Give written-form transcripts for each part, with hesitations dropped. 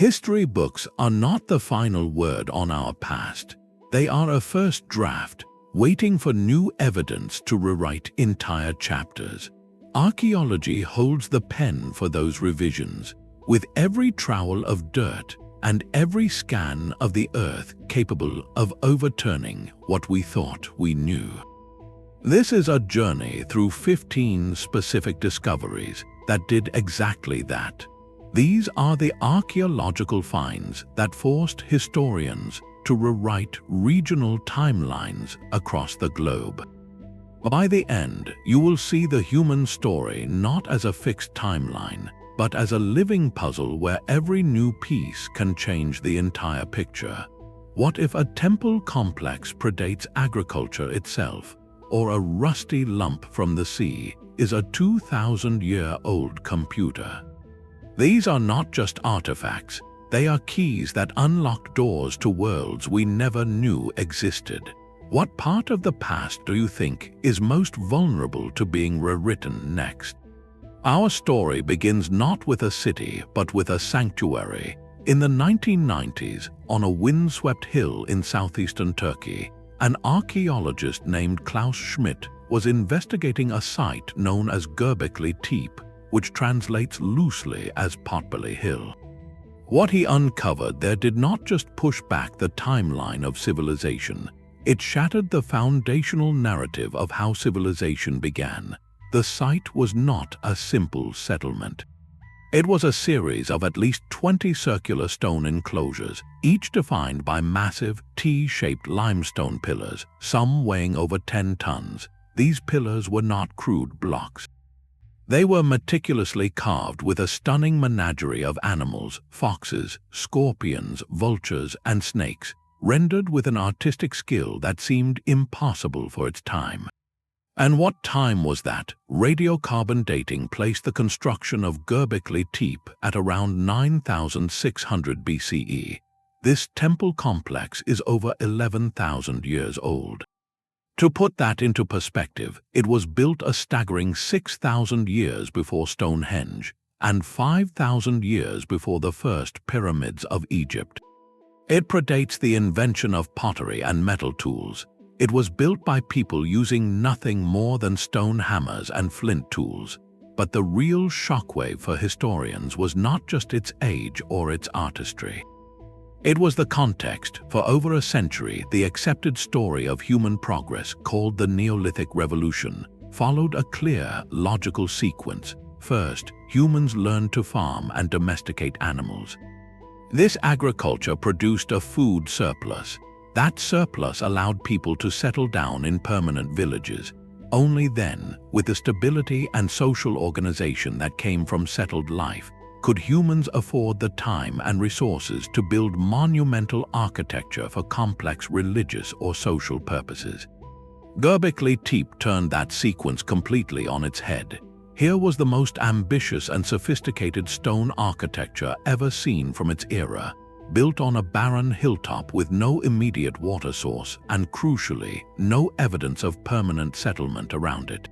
History books are not the final word on our past. They are a first draft, waiting for new evidence to rewrite entire chapters. Archaeology holds the pen for those revisions, with every trowel of dirt and every scan of the earth capable of overturning what we thought we knew. This is a journey through 15 specific discoveries that did exactly that. These are the archaeological finds that forced historians to rewrite regional timelines across the globe. By the end, you will see the human story not as a fixed timeline, but as a living puzzle where every new piece can change the entire picture. What if a temple complex predates agriculture itself, or a rusty lump from the sea is a 2,000-year-old computer? These are not just artifacts, they are keys that unlock doors to worlds we never knew existed. What part of the past do you think is most vulnerable to being rewritten next? Our story begins not with a city, but with a sanctuary. In the 1990s, on a windswept hill in southeastern Turkey, an archaeologist named Klaus Schmidt was investigating a site known as Göbekli Tepe, which translates loosely as Potbelly Hill. What he uncovered there did not just push back the timeline of civilization, it shattered the foundational narrative of how civilization began. The site was not a simple settlement. It was a series of at least 20 circular stone enclosures, each defined by massive T-shaped limestone pillars, some weighing over 10 tons. These pillars were not crude blocks. They were meticulously carved with a stunning menagerie of animals, foxes, scorpions, vultures, and snakes, rendered with an artistic skill that seemed impossible for its time. And what time was that? Radiocarbon dating placed the construction of Göbekli Tepe at around 9,600 BCE. This temple complex is over 11,000 years old. To put that into perspective, it was built a staggering 6,000 years before Stonehenge and 5,000 years before the first pyramids of Egypt. It predates the invention of pottery and metal tools. It was built by people using nothing more than stone hammers and flint tools. But the real shockwave for historians was not just its age or its artistry. It was the context. For over a century, the accepted story of human progress, called the Neolithic Revolution, followed a clear, logical sequence. First, humans learned to farm and domesticate animals. This agriculture produced a food surplus. That surplus allowed people to settle down in permanent villages. Only then, with the stability and social organization that came from settled life, could humans afford the time and resources to build monumental architecture for complex religious or social purposes. Göbekli Tepe turned that sequence completely on its head. Here was the most ambitious and sophisticated stone architecture ever seen from its era, built on a barren hilltop with no immediate water source and, crucially, no evidence of permanent settlement around it.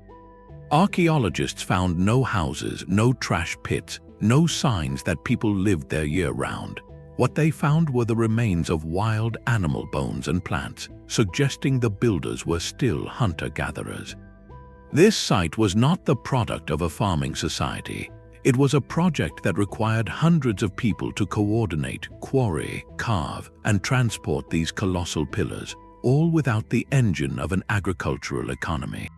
Archaeologists found no houses, no trash pits, no signs that people lived there year-round. What they found were the remains of wild animal bones and plants, suggesting the builders were still hunter-gatherers. This site was not the product of a farming society. It was a project that required hundreds of people to coordinate, quarry, carve, and transport these colossal pillars, all without the engine of an agricultural economy.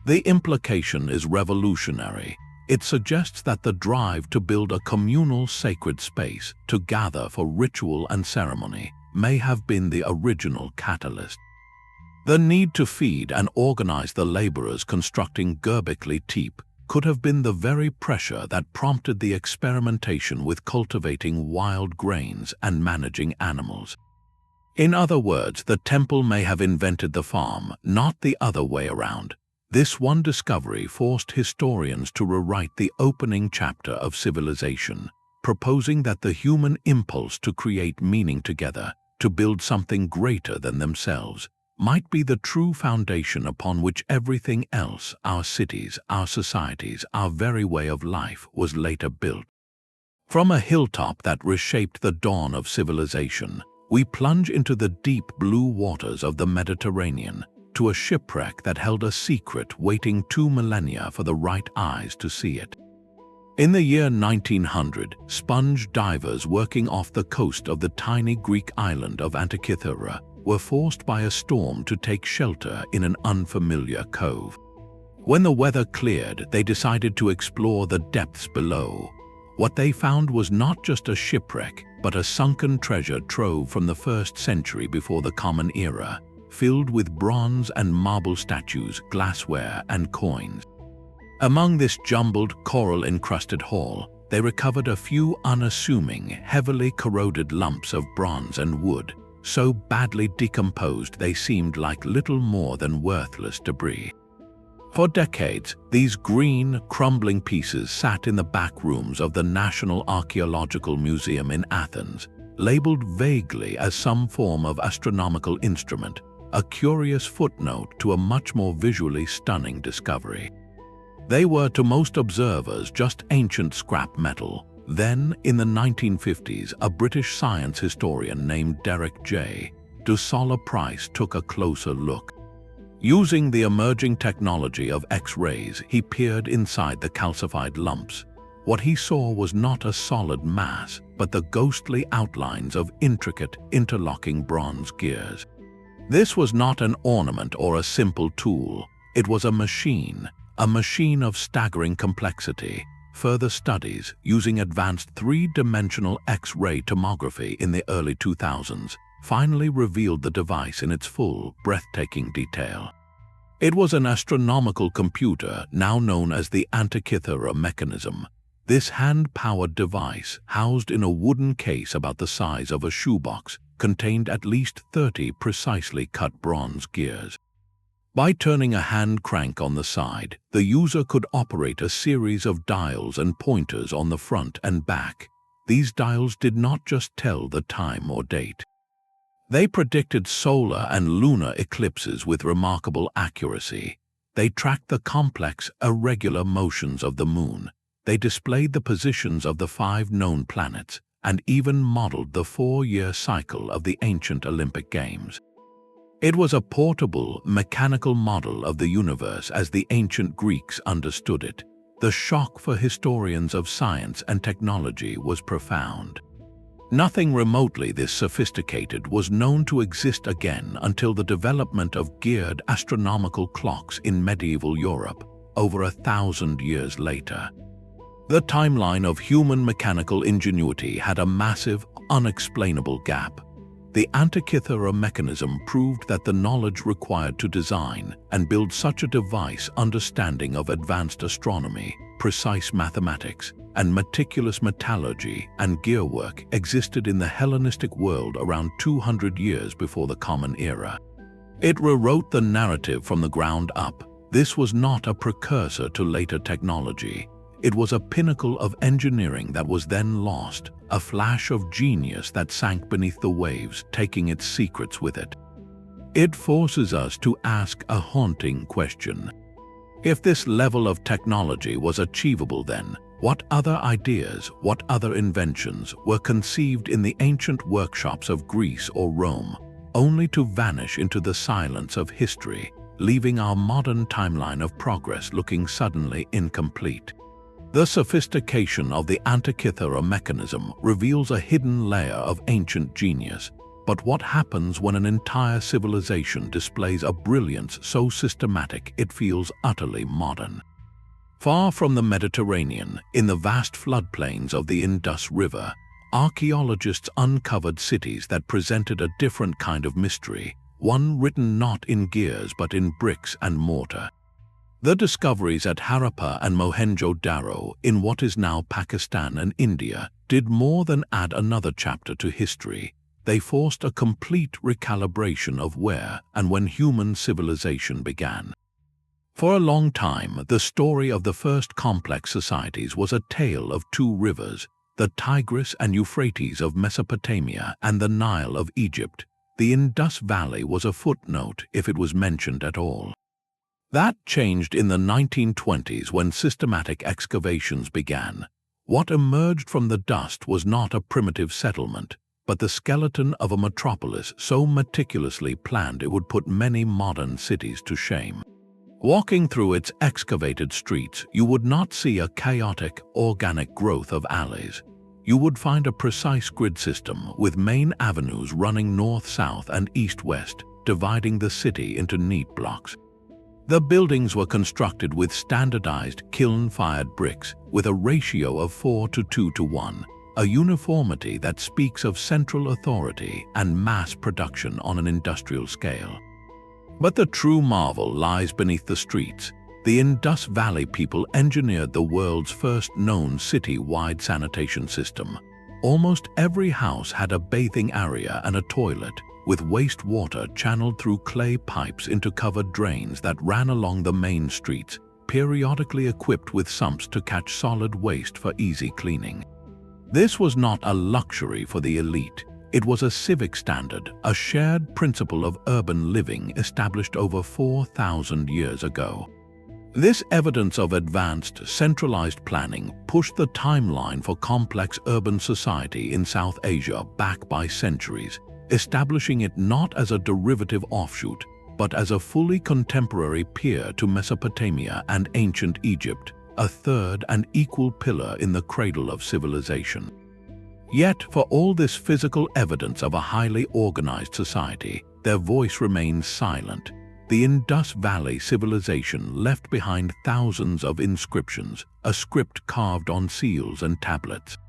The implication is revolutionary. It suggests that the drive to build a communal sacred space to gather for ritual and ceremony may have been the original catalyst. The need to feed and organize the laborers constructing Göbekli Tepe could have been the very pressure that prompted the experimentation with cultivating wild grains and managing animals. In other words, the temple may have invented the farm, not the other way around. This one discovery forced historians to rewrite the opening chapter of civilization, proposing that the human impulse to create meaning together, to build something greater than themselves, might be the true foundation upon which everything else, our cities, our societies, our very way of life, was later built. From a hilltop that reshaped the dawn of civilization, we plunge into the deep blue waters of the Mediterranean, to a shipwreck that held a secret waiting 2 millennia for the right eyes to see it. In the year 1900, sponge divers working off the coast of the tiny Greek island of Antikythera were forced by a storm to take shelter in an unfamiliar cove. When the weather cleared, they decided to explore the depths below. What they found was not just a shipwreck, but a sunken treasure trove from the 1st century before the Common Era, filled with bronze and marble statues, glassware, and coins. Among this jumbled, coral-encrusted haul, they recovered a few unassuming, heavily corroded lumps of bronze and wood, so badly decomposed they seemed like little more than worthless debris. For decades, these green, crumbling pieces sat in the back rooms of the National Archaeological Museum in Athens, labeled vaguely as some form of astronomical instrument, a curious footnote to a much more visually stunning discovery. They were to most observers just ancient scrap metal. Then, in the 1950s, a British science historian named Derek J. Dusola Price took a closer look. Using the emerging technology of X-rays, he peered inside the calcified lumps. What he saw was not a solid mass, but the ghostly outlines of intricate, interlocking bronze gears. This was not an ornament or a simple tool. It was a machine of staggering complexity. Further studies, using advanced 3-dimensional X-ray tomography in the early 2000s, finally revealed the device in its full, breathtaking detail. It was an astronomical computer, now known as the Antikythera Mechanism. This hand-powered device, housed in a wooden case about the size of a shoebox, contained at least 30 precisely cut bronze gears. By turning a hand crank on the side, the user could operate a series of dials and pointers on the front and back. These dials did not just tell the time or date. They predicted solar and lunar eclipses with remarkable accuracy. They tracked the complex, irregular motions of the moon. They displayed the positions of the 5 known planets, and even modeled the 4-year cycle of the ancient Olympic Games. It was a portable, mechanical model of the universe as the ancient Greeks understood it. The shock for historians of science and technology was profound. Nothing remotely this sophisticated was known to exist again until the development of geared astronomical clocks in medieval Europe, over 1,000 years later. The timeline of human mechanical ingenuity had a massive, unexplainable gap. The Antikythera Mechanism proved that the knowledge required to design and build such a device, understanding of advanced astronomy, precise mathematics, and meticulous metallurgy and gearwork existed in the Hellenistic world around 200 years before the Common Era. It rewrote the narrative from the ground up. This was not a precursor to later technology. It was a pinnacle of engineering that was then lost, a flash of genius that sank beneath the waves, taking its secrets with it. It forces us to ask a haunting question. If this level of technology was achievable then, what other ideas, what other inventions were conceived in the ancient workshops of Greece or Rome, only to vanish into the silence of history, leaving our modern timeline of progress looking suddenly incomplete? The sophistication of the Antikythera Mechanism reveals a hidden layer of ancient genius. But what happens when an entire civilization displays a brilliance so systematic it feels utterly modern? Far from the Mediterranean, in the vast floodplains of the Indus River, archaeologists uncovered cities that presented a different kind of mystery, one written not in gears but in bricks and mortar. The discoveries at Harappa and Mohenjo-Daro in what is now Pakistan and India did more than add another chapter to history. They forced a complete recalibration of where and when human civilization began. For a long time, the story of the first complex societies was a tale of 2 rivers, the Tigris and Euphrates of Mesopotamia and the Nile of Egypt. The Indus Valley was a footnote if it was mentioned at all. That changed in the 1920s when systematic excavations began. What emerged from the dust was not a primitive settlement, but the skeleton of a metropolis so meticulously planned it would put many modern cities to shame. Walking through its excavated streets, you would not see a chaotic, organic growth of alleys. You would find a precise grid system with main avenues running north-south and east-west, dividing the city into neat blocks. The buildings were constructed with standardized kiln-fired bricks with a ratio of 4:2:1, a uniformity that speaks of central authority and mass production on an industrial scale. But the true marvel lies beneath the streets. The Indus Valley people engineered the world's first known city-wide sanitation system. Almost every house had a bathing area and a toilet, with wastewater channeled through clay pipes into covered drains that ran along the main streets, periodically equipped with sumps to catch solid waste for easy cleaning. This was not a luxury for the elite. It was a civic standard, a shared principle of urban living established over 4,000 years ago. This evidence of advanced, centralized planning pushed the timeline for complex urban society in South Asia back by centuries, establishing it not as a derivative offshoot, but as a fully contemporary peer to Mesopotamia and ancient Egypt, a third and equal pillar in the cradle of civilization. Yet, for all this physical evidence of a highly organized society, their voice remains silent. The Indus Valley civilization left behind thousands of inscriptions, a script carved on seals and tablets.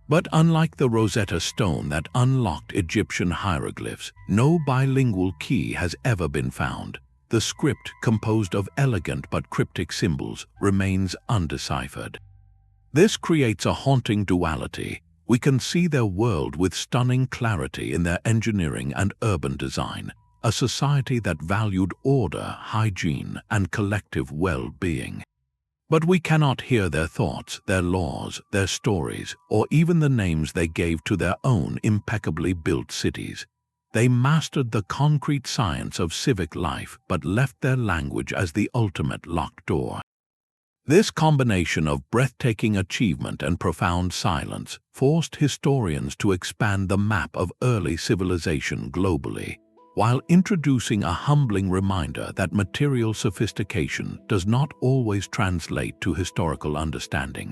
But unlike the Rosetta Stone that unlocked Egyptian hieroglyphs, no bilingual key has ever been found. The script, composed of elegant but cryptic symbols, remains undeciphered. This creates a haunting duality. We can see their world with stunning clarity in their engineering and urban design, a society that valued order, hygiene, and collective well-being. But we cannot hear their thoughts, their laws, their stories, or even the names they gave to their own impeccably built cities. They mastered the concrete science of civic life but left their language as the ultimate locked door. This combination of breathtaking achievement and profound silence forced historians to expand the map of early civilization globally, while introducing a humbling reminder that material sophistication does not always translate to historical understanding.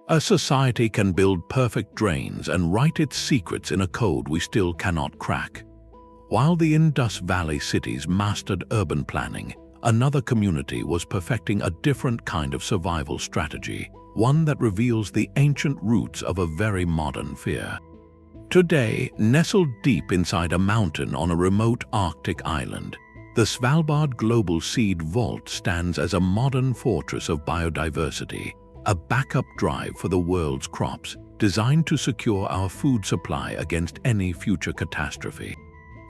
A society can build perfect drains and write its secrets in a code we still cannot crack. While the Indus Valley cities mastered urban planning, another community was perfecting a different kind of survival strategy, one that reveals the ancient roots of a very modern fear. Today, nestled deep inside a mountain on a remote Arctic island, the Svalbard Global Seed Vault stands as a modern fortress of biodiversity, a backup drive for the world's crops, designed to secure our food supply against any future catastrophe.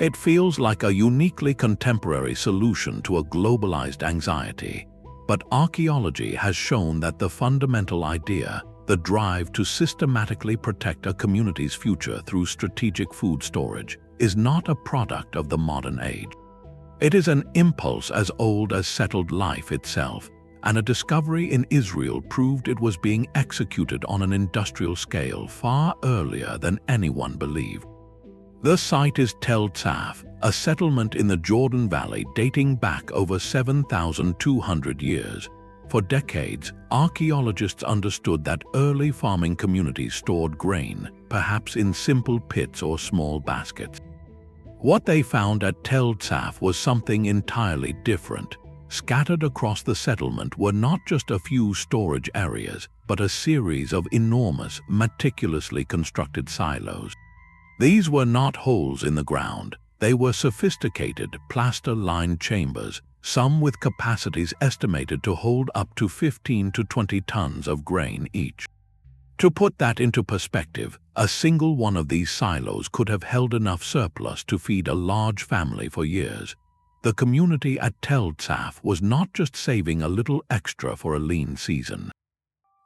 It feels like a uniquely contemporary solution to a globalized anxiety, but archaeology has shown that the fundamental idea, the drive to systematically protect a community's future through strategic food storage, is not a product of the modern age. It is an impulse as old as settled life itself, and a discovery in Israel proved it was being executed on an industrial scale far earlier than anyone believed. The site is Tel Tsaf, a settlement in the Jordan Valley dating back over 7,200 years. For decades, archaeologists understood that early farming communities stored grain, perhaps in simple pits or small baskets. What they found at Tel Tsaf was something entirely different. Scattered across the settlement were not just a few storage areas, but a series of enormous, meticulously constructed silos. These were not holes in the ground. They were sophisticated, plaster-lined chambers, some with capacities estimated to hold up to 15 to 20 tons of grain each. To put that into perspective, a single one of these silos could have held enough surplus to feed a large family for years. The community at Tel Tsaf was not just saving a little extra for a lean season.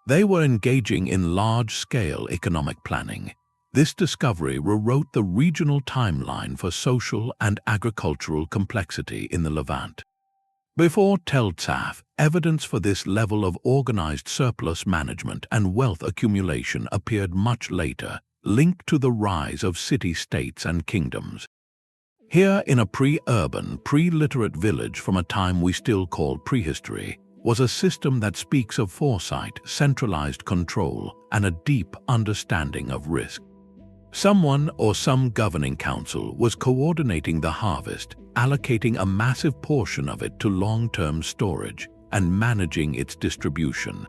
They were engaging in large-scale economic planning. This discovery rewrote the regional timeline for social and agricultural complexity in the Levant. Before Tel Tsaf, evidence for this level of organized surplus management and wealth accumulation appeared much later, linked to the rise of city-states and kingdoms. Here, in a pre-urban, pre-literate village from a time we still call prehistory, was a system that speaks of foresight, centralized control, and a deep understanding of risk. Someone or some governing council was coordinating the harvest, allocating a massive portion of it to long-term storage, and managing its distribution.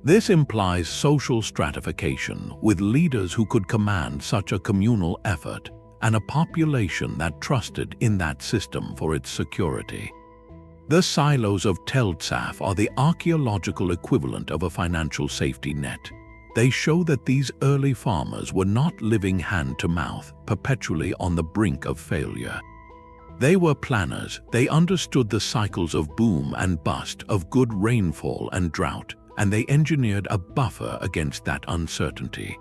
This implies social stratification, with leaders who could command such a communal effort, and a population that trusted in that system for its security. The silos of Tel Tsaf are the archaeological equivalent of a financial safety net. They show that these early farmers were not living hand-to-mouth, perpetually on the brink of failure. They were planners. They understood the cycles of boom and bust, of good rainfall and drought, and they engineered a buffer against that uncertainty.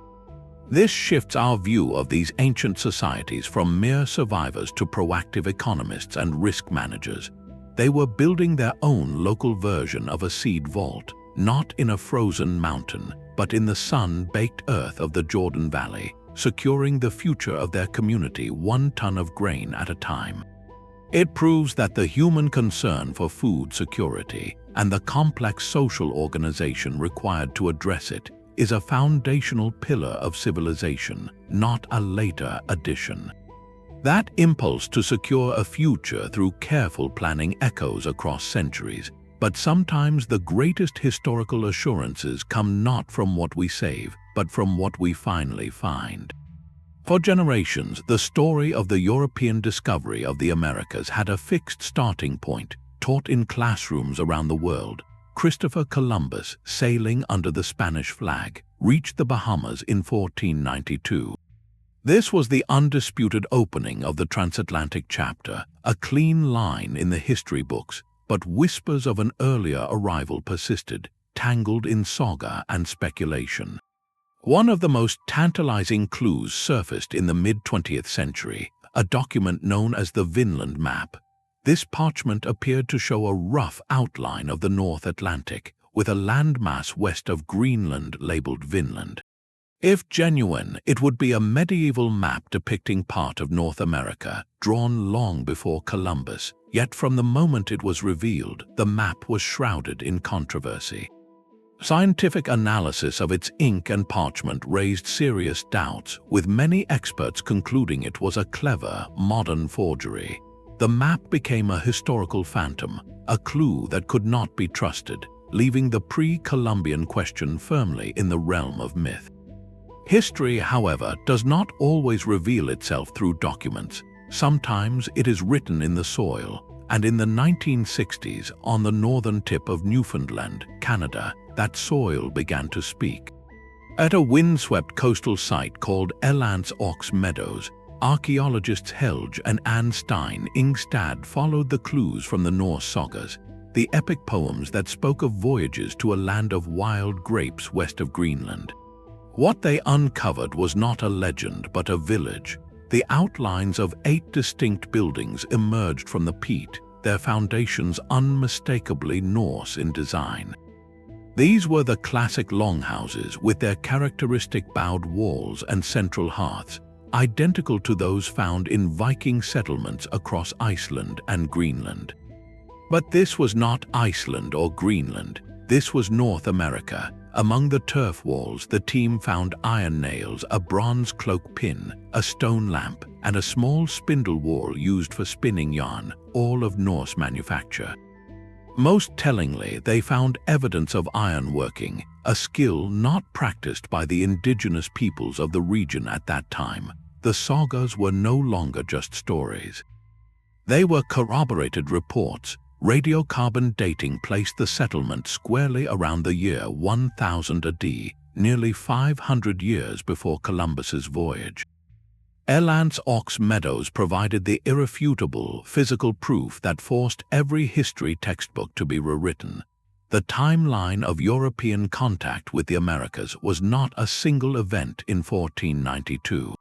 This shifts our view of these ancient societies from mere survivors to proactive economists and risk managers. They were building their own local version of a seed vault, not in a frozen mountain, but in the sun-baked earth of the Jordan Valley, securing the future of their community 1 ton of grain at a time. It proves that the human concern for food security and the complex social organization required to address it is a foundational pillar of civilization, not a later addition. That impulse to secure a future through careful planning echoes across centuries, but sometimes the greatest historical assurances come not from what we save, but from what we finally find. For generations, the story of the European discovery of the Americas had a fixed starting point, taught in classrooms around the world. Christopher Columbus, sailing under the Spanish flag, reached the Bahamas in 1492. This was the undisputed opening of the transatlantic chapter, a clean line in the history books, but whispers of an earlier arrival persisted, tangled in saga and speculation. One of the most tantalizing clues surfaced in the mid-20th century, a document known as the Vinland Map. This parchment appeared to show a rough outline of the North Atlantic, with a landmass west of Greenland labeled Vinland. If genuine, it would be a medieval map depicting part of North America, drawn long before Columbus, yet from the moment it was revealed, the map was shrouded in controversy. Scientific analysis of its ink and parchment raised serious doubts, with many experts concluding it was a clever, modern forgery. The map became a historical phantom, a clue that could not be trusted, leaving the pre-Columbian question firmly in the realm of myth. History, however, does not always reveal itself through documents. Sometimes it is written in the soil, and in the 1960s, on the northern tip of Newfoundland, Canada, that soil began to speak. At a windswept coastal site called Elands Ox Meadows, archaeologists Helge and Anne Stein Ingstad followed the clues from the Norse sagas, the epic poems that spoke of voyages to a land of wild grapes west of Greenland. What they uncovered was not a legend but a village. The outlines of 8 distinct buildings emerged from the peat, their foundations unmistakably Norse in design. These were the classic longhouses with their characteristic bowed walls and central hearths, identical to those found in Viking settlements across Iceland and Greenland. But this was not Iceland or Greenland. This was North America. Among the turf walls, the team found iron nails, a bronze cloak pin, a stone lamp, and a small spindle whorl used for spinning yarn, all of Norse manufacture. Most tellingly, they found evidence of ironworking, a skill not practiced by the indigenous peoples of the region at that time. The sagas were no longer just stories. They were corroborated reports. Radiocarbon dating placed the settlement squarely around the year 1000 AD, nearly 500 years before Columbus's voyage. Elands Ox Meadows provided the irrefutable physical proof that forced every history textbook to be rewritten. The timeline of European contact with the Americas was not a single event in 1492.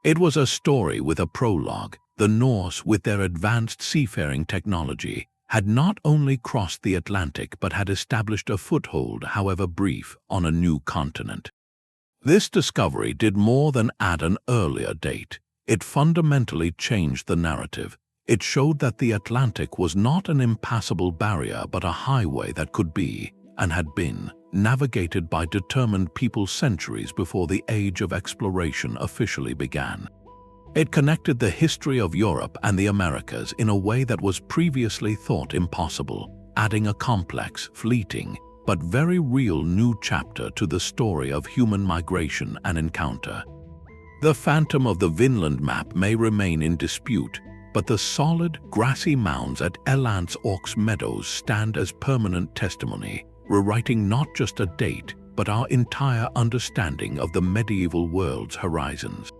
It was a story with a prologue, the Norse with their advanced seafaring technology, had not only crossed the Atlantic but had established a foothold, however brief, on a new continent. This discovery did more than add an earlier date. It fundamentally changed the narrative. It showed that the Atlantic was not an impassable barrier but a highway that could be, and had been, navigated by determined people centuries before the age of exploration officially began. It connected the history of Europe and the Americas in a way that was previously thought impossible, adding a complex, fleeting, but very real new chapter to the story of human migration and encounter. The phantom of the Vinland map may remain in dispute, but the solid, grassy mounds at Elands Orks Meadows stand as permanent testimony, rewriting not just a date, but our entire understanding of the medieval world's horizons.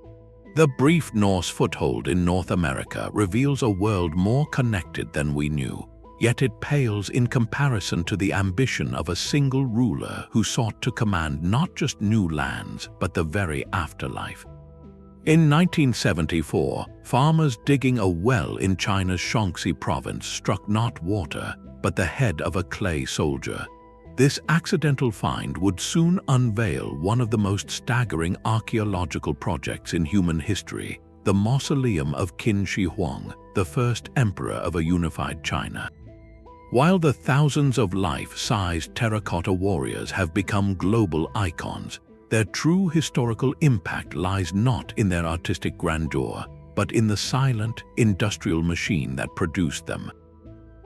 The brief Norse foothold in North America reveals a world more connected than we knew, yet it pales in comparison to the ambition of a single ruler who sought to command not just new lands, but the very afterlife. In 1974, farmers digging a well in China's Shaanxi province struck not water, but the head of a clay soldier. This accidental find would soon unveil one of the most staggering archaeological projects in human history, the mausoleum of Qin Shi Huang, the first emperor of a unified China. While the thousands of life-sized terracotta warriors have become global icons, their true historical impact lies not in their artistic grandeur, but in the silent, industrial machine that produced them.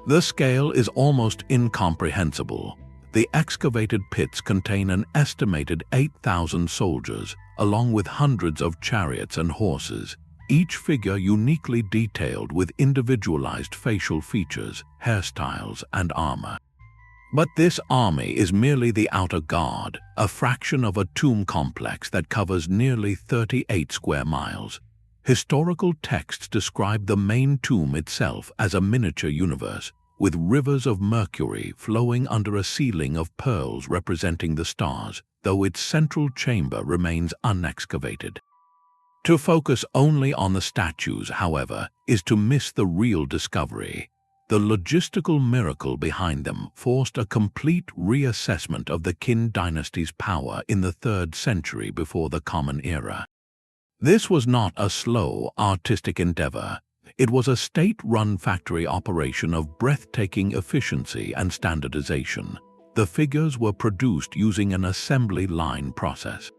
The scale is almost incomprehensible. The excavated pits contain an estimated 8,000 soldiers, along with hundreds of chariots and horses, each figure uniquely detailed with individualized facial features, hairstyles, and armor. But this army is merely the outer guard, a fraction of a tomb complex that covers nearly 38 square miles. Historical texts describe the main tomb itself as a miniature universe, with rivers of mercury flowing under a ceiling of pearls representing the stars, though its central chamber remains unexcavated. To focus only on the statues, however, is to miss the real discovery. The logistical miracle behind them forced a complete reassessment of the Qin dynasty's power in the 3rd century before the Common Era. This was not a slow, artistic endeavor. It was a state-run factory operation of breathtaking efficiency and standardization. The figures were produced using an assembly line process.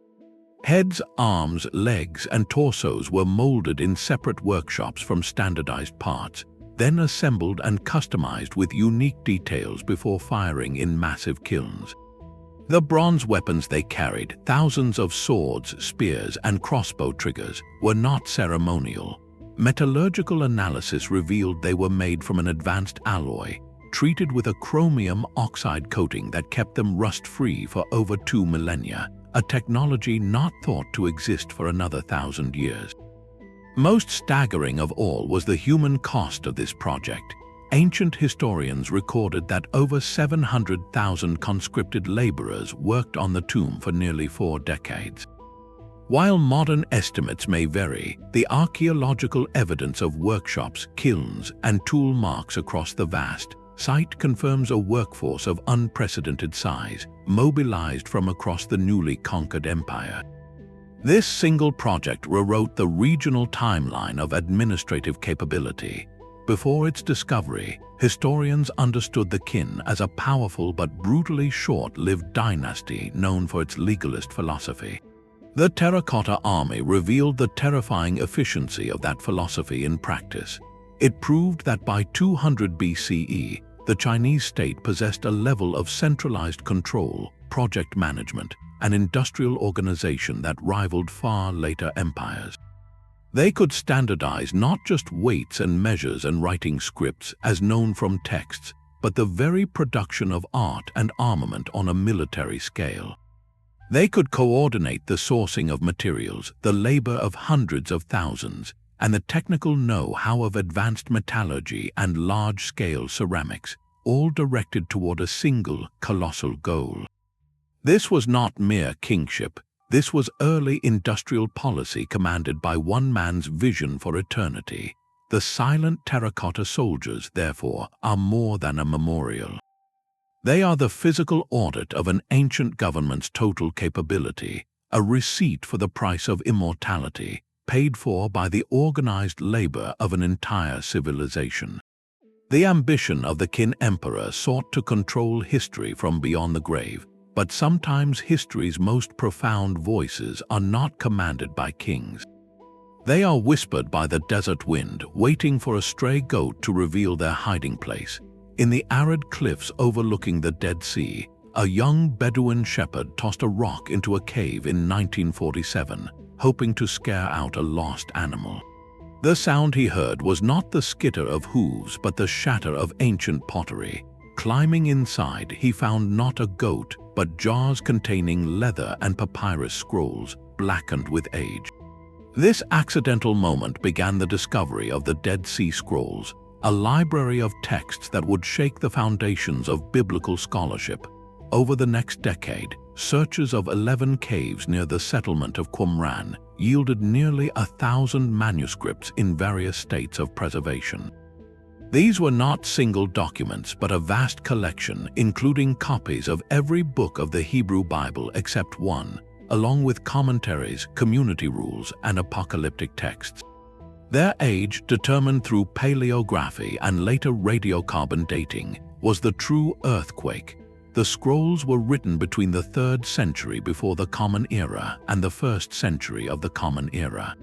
Heads, arms, legs, and torsos were molded in separate workshops from standardized parts, then assembled and customized with unique details before firing in massive kilns. The bronze weapons they carried, thousands of swords, spears, and crossbow triggers, were not ceremonial. Metallurgical analysis revealed they were made from an advanced alloy, treated with a chromium oxide coating that kept them rust-free for over 2 millennia, a technology not thought to exist for another 1,000 years. Most staggering of all was the human cost of this project. Ancient historians recorded that over 700,000 conscripted laborers worked on the tomb for nearly 4 decades. While modern estimates may vary, the archaeological evidence of workshops, kilns, and tool marks across the vast site confirms a workforce of unprecedented size, mobilized from across the newly conquered empire. This single project rewrote the regional timeline of administrative capability. Before its discovery, historians understood the Qin as a powerful but brutally short-lived dynasty known for its legalist philosophy. The terracotta army revealed the terrifying efficiency of that philosophy in practice. It proved that by 200 BCE, the Chinese state possessed a level of centralized control, project management, and industrial organization that rivaled far later empires. They could standardize not just weights and measures and writing scripts as known from texts, but the very production of art and armament on a military scale. They could coordinate the sourcing of materials, the labor of hundreds of thousands, and the technical know-how of advanced metallurgy and large-scale ceramics, all directed toward a single, colossal goal. This was not mere kingship. This was early industrial policy commanded by one man's vision for eternity. The silent terracotta soldiers, therefore, are more than a memorial. They are the physical audit of an ancient government's total capability, a receipt for the price of immortality, paid for by the organized labor of an entire civilization. The ambition of the Qin emperor sought to control history from beyond the grave, but sometimes history's most profound voices are not commanded by kings. They are whispered by the desert wind, waiting for a stray goat to reveal their hiding place. In the arid cliffs overlooking the Dead Sea, a young Bedouin shepherd tossed a rock into a cave in 1947, hoping to scare out a lost animal. The sound he heard was not the skitter of hooves but the shatter of ancient pottery. Climbing inside, he found not a goat, but jars containing leather and papyrus scrolls, blackened with age. This accidental moment began the discovery of the Dead Sea Scrolls, a library of texts that would shake the foundations of biblical scholarship. Over the next decade, searches of 11 caves near the settlement of Qumran yielded nearly 1,000 manuscripts in various states of preservation. These were not single documents, but a vast collection, including copies of every book of the Hebrew Bible except one, along with commentaries, community rules, and apocalyptic texts. Their age, determined through paleography and later radiocarbon dating, was the true earthquake. The scrolls were written between the 3rd century before the Common Era and the 1st century of the Common Era.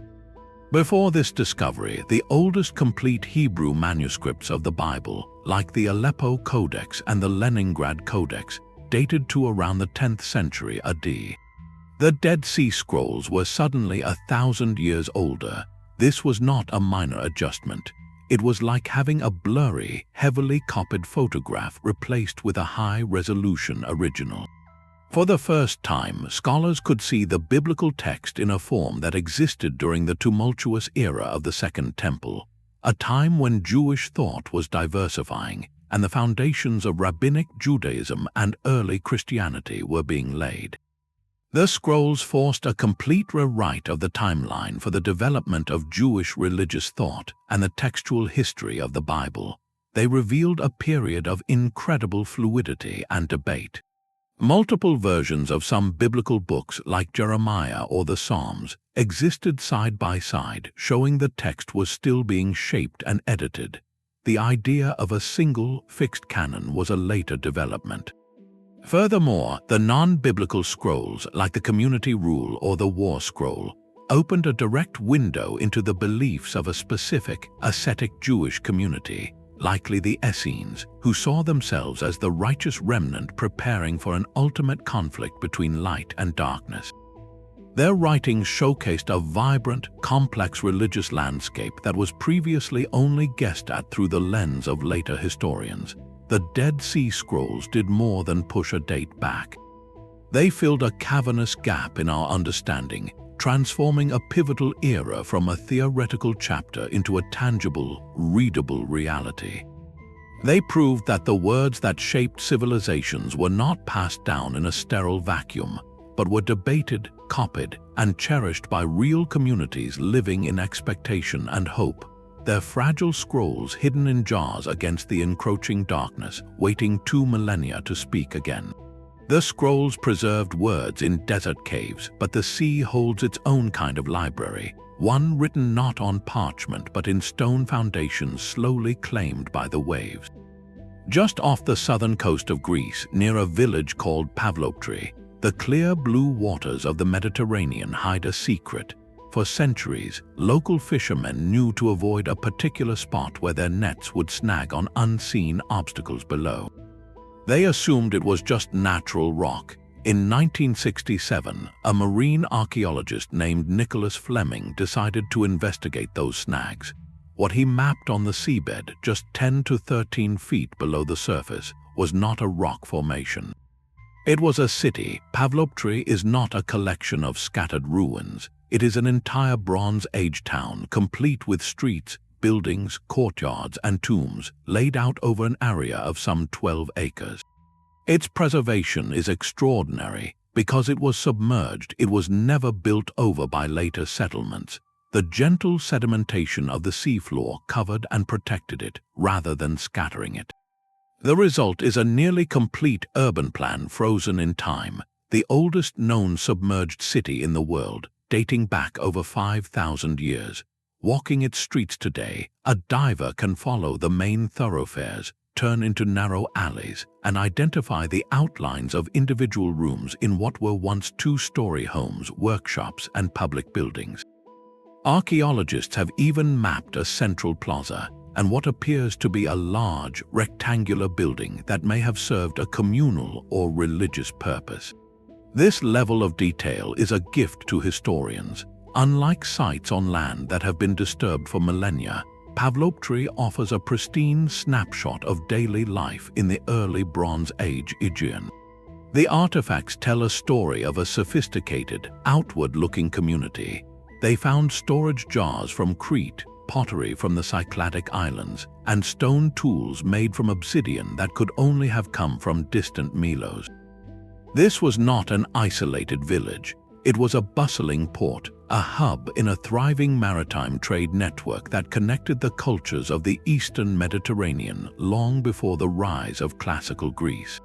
Before this discovery, the oldest complete Hebrew manuscripts of the Bible, like the Aleppo Codex and the Leningrad Codex, dated to around the 10th century AD. The Dead Sea Scrolls were suddenly 1,000 years older. This was not a minor adjustment. It was like having a blurry, heavily copied photograph replaced with a high-resolution original. For the first time, scholars could see the biblical text in a form that existed during the tumultuous era of the Second Temple, a time when Jewish thought was diversifying and the foundations of Rabbinic Judaism and early Christianity were being laid. The scrolls forced a complete rewrite of the timeline for the development of Jewish religious thought and the textual history of the Bible. They revealed a period of incredible fluidity and debate. Multiple versions of some biblical books like Jeremiah or the Psalms existed side by side, showing the text was still being shaped and edited. The idea of a single, fixed canon was a later development. Furthermore, the non-biblical scrolls, like the Community Rule or the War Scroll, opened a direct window into the beliefs of a specific, ascetic Jewish community, likely the Essenes, who saw themselves as the righteous remnant preparing for an ultimate conflict between light and darkness. Their writings showcased a vibrant, complex religious landscape that was previously only guessed at through the lens of later historians. The Dead Sea Scrolls did more than push a date back. They filled a cavernous gap in our understanding, transforming a pivotal era from a theoretical chapter into a tangible, readable reality. They proved that the words that shaped civilizations were not passed down in a sterile vacuum, but were debated, copied, and cherished by real communities living in expectation and hope. Their fragile scrolls hidden in jars against the encroaching darkness, waiting 2 millennia to speak again. The scrolls preserved words in desert caves, but the sea holds its own kind of library, one written not on parchment but in stone foundations slowly claimed by the waves. Just off the southern coast of Greece, near a village called Pavlopetri, the clear blue waters of the Mediterranean hide a secret. For centuries, local fishermen knew to avoid a particular spot where their nets would snag on unseen obstacles below. They assumed it was just natural rock. In 1967, a marine archaeologist named Nicholas Fleming decided to investigate those snags. What he mapped on the seabed, just 10 to 13 feet below the surface, was not a rock formation. It was a city. Pavlopetri is not a collection of scattered ruins. It is an entire Bronze Age town, complete with streets, buildings, courtyards, and tombs, laid out over an area of some 12 acres. Its preservation is extraordinary. Because it was submerged, it was never built over by later settlements. The gentle sedimentation of the seafloor covered and protected it, rather than scattering it. The result is a nearly complete urban plan frozen in time, the oldest known submerged city in the world, dating back over 5,000 years. Walking its streets today, a diver can follow the main thoroughfares, turn into narrow alleys, and identify the outlines of individual rooms in what were once two-story homes, workshops, and public buildings. Archaeologists have even mapped a central plaza and what appears to be a large, rectangular building that may have served a communal or religious purpose. This level of detail is a gift to historians. Unlike sites on land that have been disturbed for millennia, Pavlopetri offers a pristine snapshot of daily life in the early Bronze Age Aegean. The artifacts tell a story of a sophisticated, outward-looking community. They found storage jars from Crete, pottery from the Cycladic Islands, and stone tools made from obsidian that could only have come from distant Meadows. This was not an isolated village. It was a bustling port, a hub in a thriving maritime trade network that connected the cultures of the Eastern Mediterranean long before the rise of classical Greece.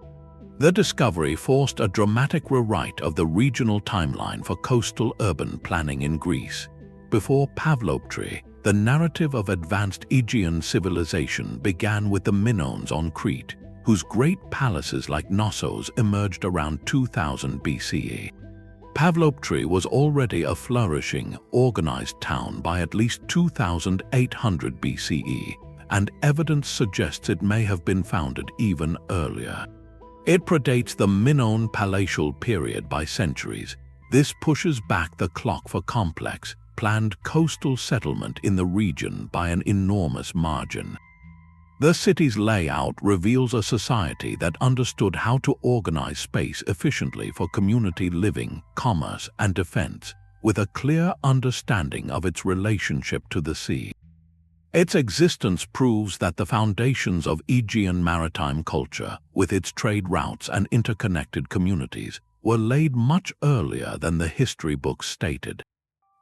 The discovery forced a dramatic rewrite of the regional timeline for coastal urban planning in Greece. Before Pavlopetri, the narrative of advanced Aegean civilization began with the Minoans on Crete, whose great palaces like Knossos emerged around 2000 BCE. Pavlopetri was already a flourishing, organized town by at least 2800 BCE, and evidence suggests it may have been founded even earlier. It predates the Minoan palatial period by centuries. This pushes back the clock for complex, planned coastal settlement in the region by an enormous margin. The city's layout reveals a society that understood how to organize space efficiently for community living, commerce, and defense, with a clear understanding of its relationship to the sea. Its existence proves that the foundations of Aegean maritime culture, with its trade routes and interconnected communities, were laid much earlier than the history books stated.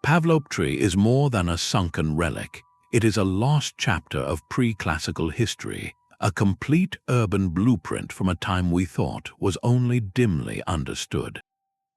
Pavlopetri is more than a sunken relic. It is a lost chapter of pre-classical history, a complete urban blueprint from a time we thought was only dimly understood.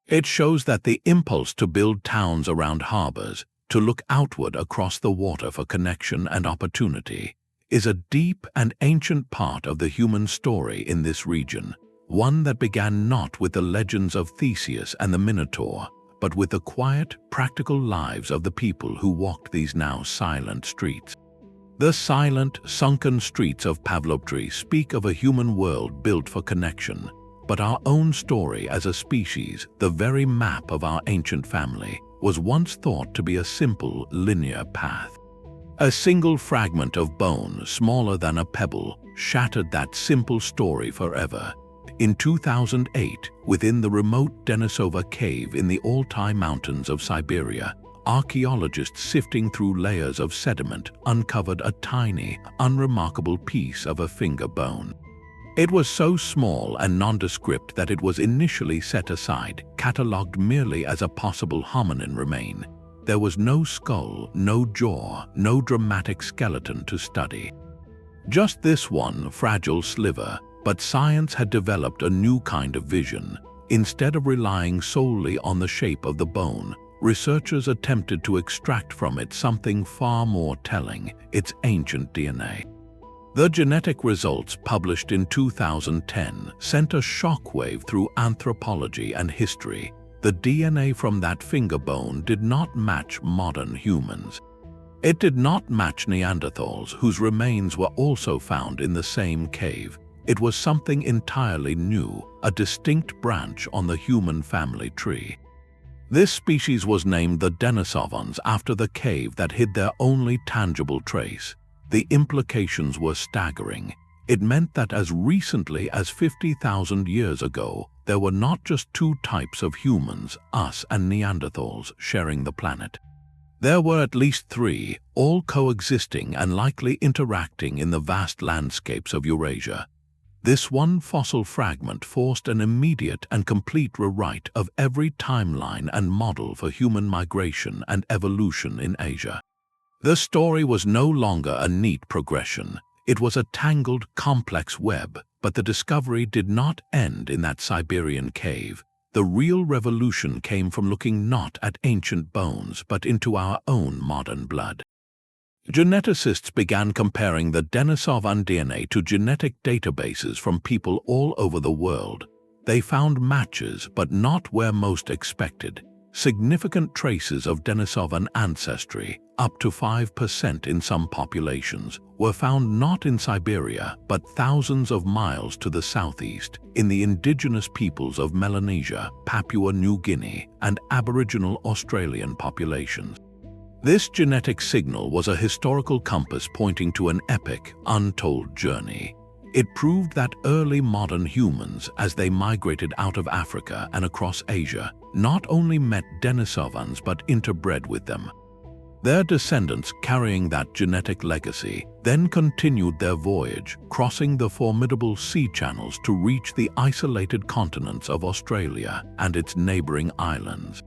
It shows that the impulse to build towns around harbors, to look outward across the water for connection and opportunity, is a deep and ancient part of the human story in this region, one that began not with the legends of Theseus and the Minotaur, but with the quiet, practical lives of the people who walked these now silent streets. The silent, sunken streets of Pavlopetri speak of a human world built for connection, but our own story as a species, the very map of our ancient family, was once thought to be a simple, linear path. A single fragment of bone, smaller than a pebble, shattered that simple story forever. In 2008, within the remote Denisova cave in the Altai Mountains of Siberia, archaeologists sifting through layers of sediment uncovered a tiny, unremarkable piece of a finger bone. It was so small and nondescript that it was initially set aside, catalogued merely as a possible hominin remain. There was no skull, no jaw, no dramatic skeleton to study. Just this one fragile sliver, but science had developed a new kind of vision. Instead of relying solely on the shape of the bone, researchers attempted to extract from it something far more telling, its ancient DNA. The genetic results published in 2010 sent a shockwave through anthropology and history. The DNA from that finger bone did not match modern humans. It did not match Neanderthals, whose remains were also found in the same cave. It was something entirely new, a distinct branch on the human family tree. This species was named the Denisovans after the cave that hid their only tangible trace. The implications were staggering. It meant that as recently as 50,000 years ago, there were not just two types of humans, us and Neanderthals, sharing the planet. There were at least three, all coexisting and likely interacting in the vast landscapes of Eurasia. This one fossil fragment forced an immediate and complete rewrite of every timeline and model for human migration and evolution in Asia. The story was no longer a neat progression. It was a tangled, complex web, but the discovery did not end in that Siberian cave. The real revolution came from looking not at ancient bones, but into our own modern blood. Geneticists began comparing the Denisovan DNA to genetic databases from people all over the world. They found matches, but not where most expected. Significant traces of Denisovan ancestry, up to 5% in some populations, were found not in Siberia, but thousands of miles to the southeast, in the indigenous peoples of Melanesia, Papua New Guinea, and Aboriginal Australian populations. This genetic signal was a historical compass pointing to an epic, untold journey. It proved that early modern humans, as they migrated out of Africa and across Asia, not only met Denisovans but interbred with them. Their descendants, carrying that genetic legacy, then continued their voyage, crossing the formidable sea channels to reach the isolated continents of Australia and its neighboring islands.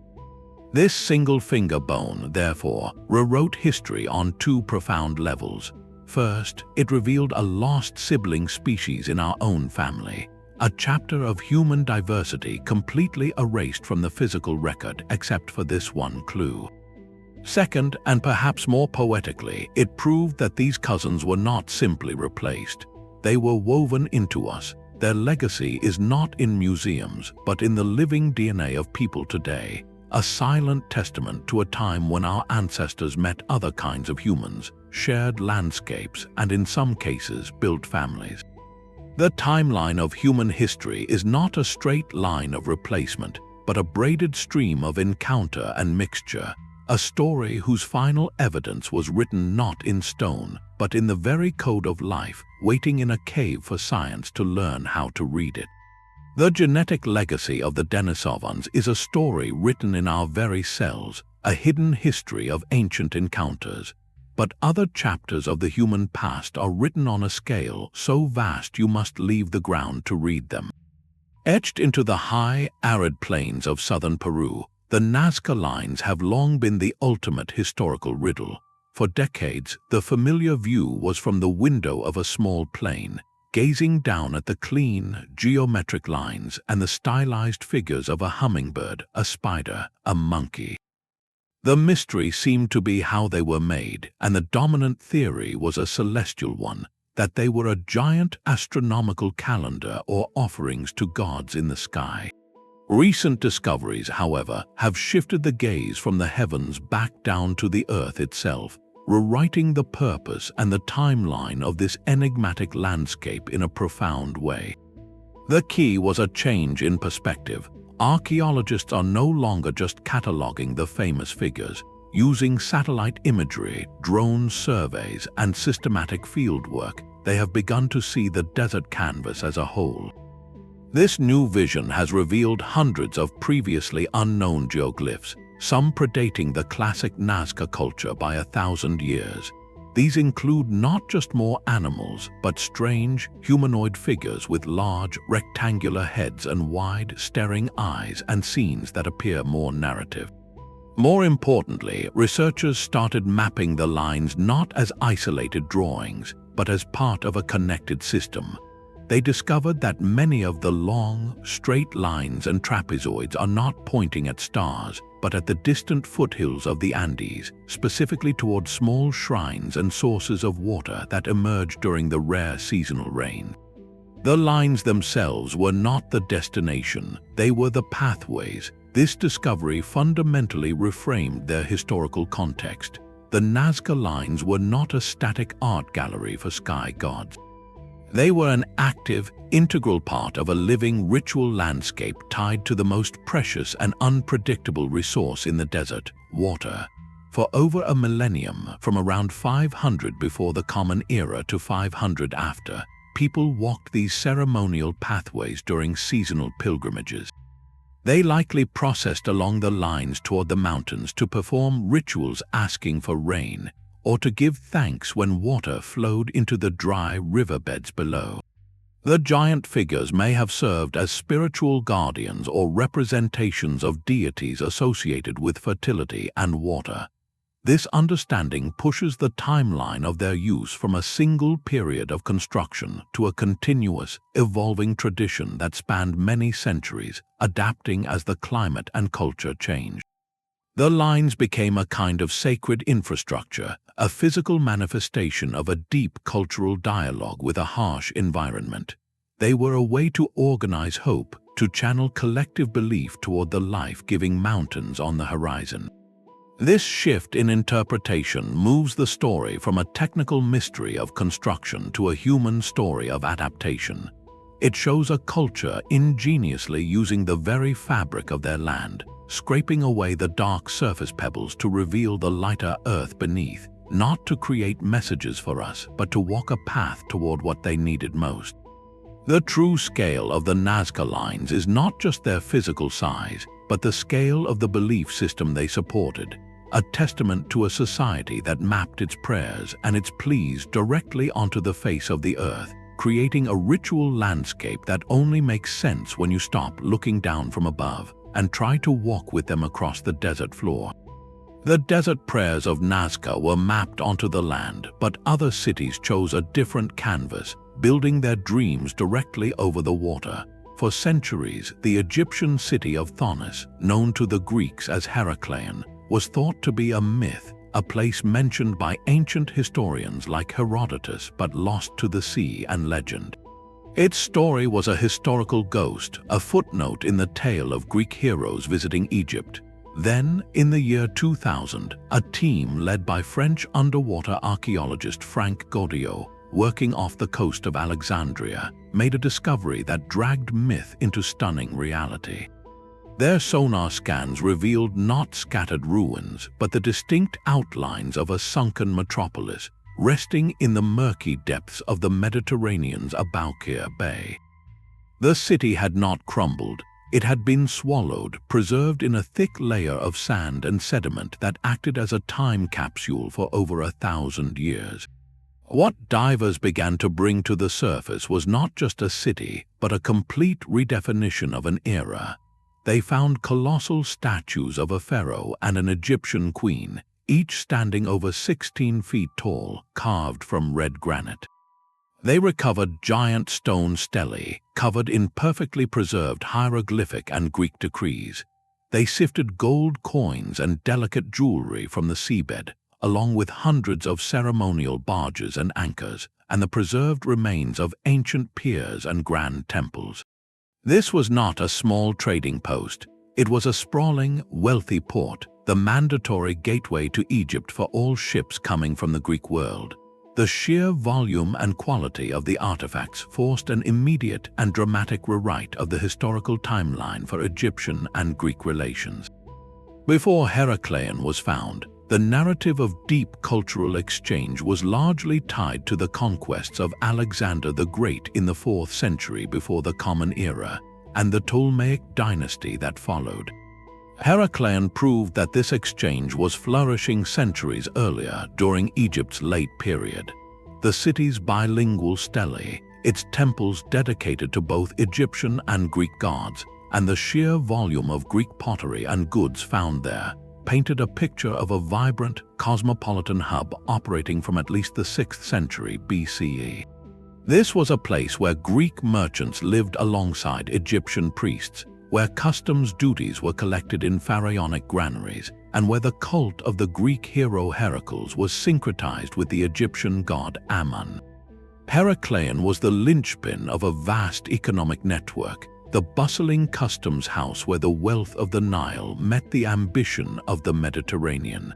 This single finger bone, therefore, rewrote history on two profound levels. First, it revealed a lost sibling species in our own family, a chapter of human diversity completely erased from the physical record except for this one clue. Second, and perhaps more poetically, it proved that these cousins were not simply replaced. They were woven into us. Their legacy is not in museums, but in the living DNA of people today. A silent testament to a time when our ancestors met other kinds of humans, shared landscapes, and in some cases built families. The timeline of human history is not a straight line of replacement, but a braided stream of encounter and mixture, a story whose final evidence was written not in stone, but in the very code of life, waiting in a cave for science to learn how to read it. The genetic legacy of the Denisovans is a story written in our very cells, a hidden history of ancient encounters. But other chapters of the human past are written on a scale so vast you must leave the ground to read them. Etched into the high, arid plains of southern Peru, the Nazca lines have long been the ultimate historical riddle. For decades, the familiar view was from the window of a small plane, gazing down at the clean, geometric lines and the stylized figures of a hummingbird, a spider, a monkey. The mystery seemed to be how they were made, and the dominant theory was a celestial one, that they were a giant astronomical calendar or offerings to gods in the sky. Recent discoveries, however, have shifted the gaze from the heavens back down to the earth itself, rewriting the purpose and the timeline of this enigmatic landscape in a profound way. The key was a change in perspective. Archaeologists are no longer just cataloging the famous figures. Using satellite imagery, drone surveys, and systematic fieldwork, they have begun to see the desert canvas as a whole. This new vision has revealed hundreds of previously unknown geoglyphs, some predating the classic Nazca culture by 1,000 years. These include not just more animals, but strange, humanoid figures with large, rectangular heads and wide, staring eyes, and scenes that appear more narrative. More importantly, researchers started mapping the lines not as isolated drawings, but as part of a connected system. They discovered that many of the long, straight lines and trapezoids are not pointing at stars, but at the distant foothills of the Andes, specifically toward small shrines and sources of water that emerge during the rare seasonal rain. The lines themselves were not the destination, they were the pathways. This discovery fundamentally reframed their historical context. The Nazca lines were not a static art gallery for sky gods. They were an active, integral part of a living ritual landscape tied to the most precious and unpredictable resource in the desert, water. For over a millennium, from around 500 before the Common Era to 500 after, people walked these ceremonial pathways during seasonal pilgrimages. They likely processed along the lines toward the mountains to perform rituals asking for rain, or to give thanks when water flowed into the dry riverbeds below. The giant figures may have served as spiritual guardians or representations of deities associated with fertility and water. This understanding pushes the timeline of their use from a single period of construction to a continuous, evolving tradition that spanned many centuries, adapting as the climate and culture changed. The lines became a kind of sacred infrastructure, a physical manifestation of a deep cultural dialogue with a harsh environment. They were a way to organize hope, to channel collective belief toward the life-giving mountains on the horizon. This shift in interpretation moves the story from a technical mystery of construction to a human story of adaptation. It shows a culture ingeniously using the very fabric of their land, scraping away the dark surface pebbles to reveal the lighter earth beneath, not to create messages for us, but to walk a path toward what they needed most. The true scale of the Nazca lines is not just their physical size, but the scale of the belief system they supported, a testament to a society that mapped its prayers and its pleas directly onto the face of the earth, creating a ritual landscape that only makes sense when you stop looking down from above and try to walk with them across the desert floor. The desert prayers of Nazca were mapped onto the land, but other cities chose a different canvas, building their dreams directly over the water. For centuries, the Egyptian city of Thonis, known to the Greeks as Heracleion, was thought to be a myth, a place mentioned by ancient historians like Herodotus but lost to the sea and legend. Its story was a historical ghost, a footnote in the tale of Greek heroes visiting Egypt. Then, in the year 2000, a team led by French underwater archaeologist Franck Goddio, working off the coast of Alexandria, made a discovery that dragged myth into stunning reality. Their sonar scans revealed not scattered ruins, but the distinct outlines of a sunken metropolis, resting in the murky depths of the Mediterranean's Aboukir Bay. The city had not crumbled. It had been swallowed, preserved in a thick layer of sand and sediment that acted as a time capsule for over 1,000 years. What divers began to bring to the surface was not just a city, but a complete redefinition of an era. They found colossal statues of a pharaoh and an Egyptian queen, each standing over 16 feet tall, carved from red granite. They recovered giant stone stelae, covered in perfectly preserved hieroglyphic and Greek decrees. They sifted gold coins and delicate jewelry from the seabed, along with hundreds of ceremonial barges and anchors, and the preserved remains of ancient piers and grand temples. This was not a small trading post. It was a sprawling, wealthy port, the mandatory gateway to Egypt for all ships coming from the Greek world. The sheer volume and quality of the artifacts forced an immediate and dramatic rewrite of the historical timeline for Egyptian and Greek relations. Before Heracleion was found, the narrative of deep cultural exchange was largely tied to the conquests of Alexander the Great in the 4th century before the Common Era and the Ptolemaic dynasty that followed. Heracleion proved that this exchange was flourishing centuries earlier during Egypt's late period. The city's bilingual stelae, its temples dedicated to both Egyptian and Greek gods, and the sheer volume of Greek pottery and goods found there, painted a picture of a vibrant, cosmopolitan hub operating from at least the 6th century BCE. This was a place where Greek merchants lived alongside Egyptian priests, where customs duties were collected in pharaonic granaries, and where the cult of the Greek hero Heracles was syncretized with the Egyptian god Ammon. Heracleion was the linchpin of a vast economic network, the bustling customs house where the wealth of the Nile met the ambition of the Mediterranean.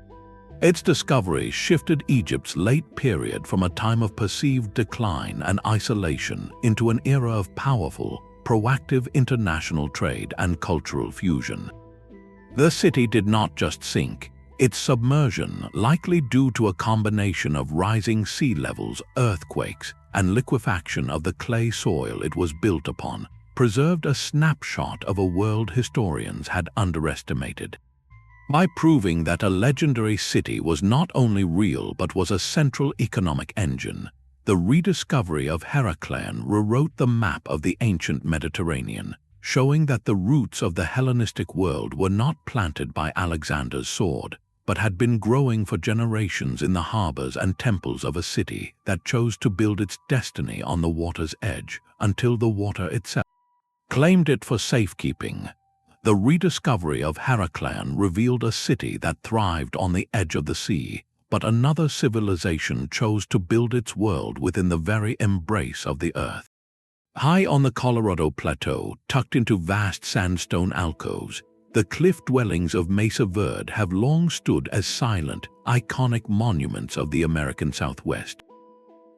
Its discovery shifted Egypt's late period from a time of perceived decline and isolation into an era of powerful, proactive international trade and cultural fusion. The city did not just sink. Its submersion, likely due to a combination of rising sea levels, earthquakes, and liquefaction of the clay soil it was built upon, preserved a snapshot of a world historians had underestimated. By proving that a legendary city was not only real but was a central economic engine, the rediscovery of Heracleion rewrote the map of the ancient Mediterranean, showing that the roots of the Hellenistic world were not planted by Alexander's sword, but had been growing for generations in the harbors and temples of a city that chose to build its destiny on the water's edge until the water itself claimed it for safekeeping. The rediscovery of Heracleion revealed a city that thrived on the edge of the sea, but another civilization chose to build its world within the very embrace of the earth. High on the Colorado Plateau, tucked into vast sandstone alcoves, the cliff dwellings of Mesa Verde have long stood as silent, iconic monuments of the American Southwest.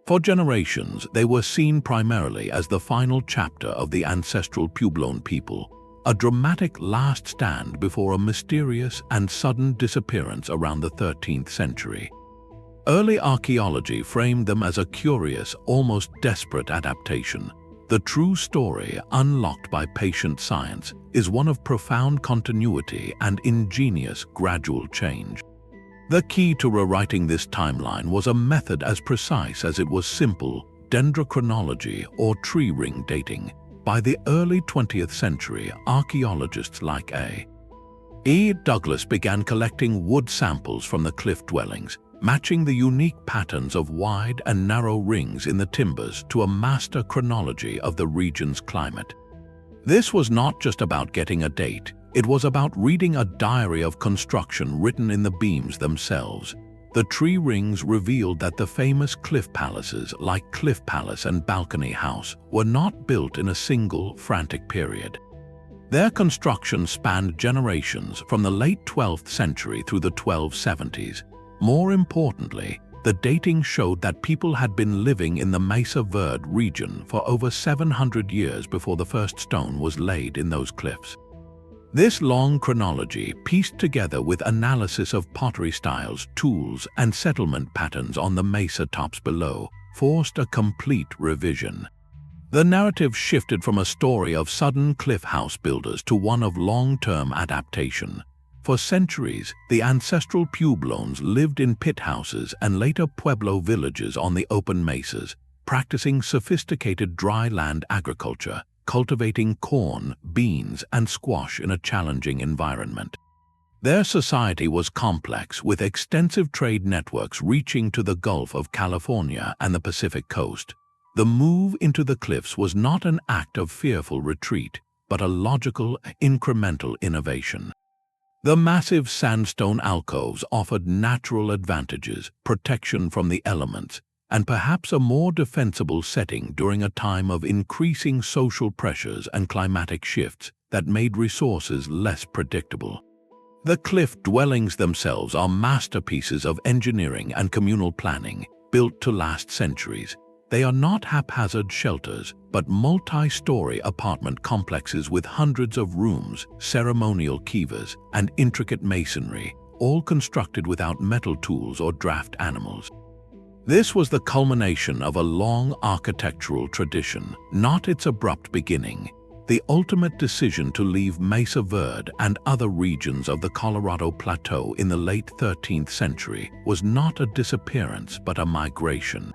For generations, they were seen primarily as the final chapter of the ancestral Puebloan people, a dramatic last stand before a mysterious and sudden disappearance around the 13th century. Early archaeology framed them as a curious, almost desperate adaptation. The true story, unlocked by patient science, is one of profound continuity and ingenious gradual change. The key to rewriting this timeline was a method as precise as it was simple: dendrochronology, or tree ring dating. By the early 20th century, archaeologists like A. Douglas began collecting wood samples from the cliff dwellings, matching the unique patterns of wide and narrow rings in the timbers to a master chronology of the region's climate. This was not just about getting a date, it was about reading a diary of construction written in the beams themselves. The tree rings revealed that the famous cliff palaces, like Cliff Palace and Balcony House, were not built in a single, frantic period. Their construction spanned generations from the late 12th century through the 1270s. More importantly, the dating showed that people had been living in the Mesa Verde region for over 700 years before the first stone was laid in those cliffs. This long chronology, pieced together with analysis of pottery styles, tools, and settlement patterns on the mesa tops below, forced a complete revision. The narrative shifted from a story of sudden cliff house builders to one of long-term adaptation. For centuries, the ancestral Puebloans lived in pit houses and later Pueblo villages on the open mesas, practicing sophisticated dry land agriculture, cultivating corn, beans, and squash in a challenging environment. Their society was complex, with extensive trade networks reaching to the Gulf of California and the Pacific coast. The move into the cliffs was not an act of fearful retreat, but a logical, incremental innovation. The massive sandstone alcoves offered natural advantages, protection from the elements, and perhaps a more defensible setting during a time of increasing social pressures and climatic shifts that made resources less predictable. The cliff dwellings themselves are masterpieces of engineering and communal planning, built to last centuries. They are not haphazard shelters, but multi-story apartment complexes with hundreds of rooms, ceremonial kivas, and intricate masonry, all constructed without metal tools or draft animals. This was the culmination of a long architectural tradition, not its abrupt beginning. The ultimate decision to leave Mesa Verde and other regions of the Colorado Plateau in the late 13th century was not a disappearance but a migration.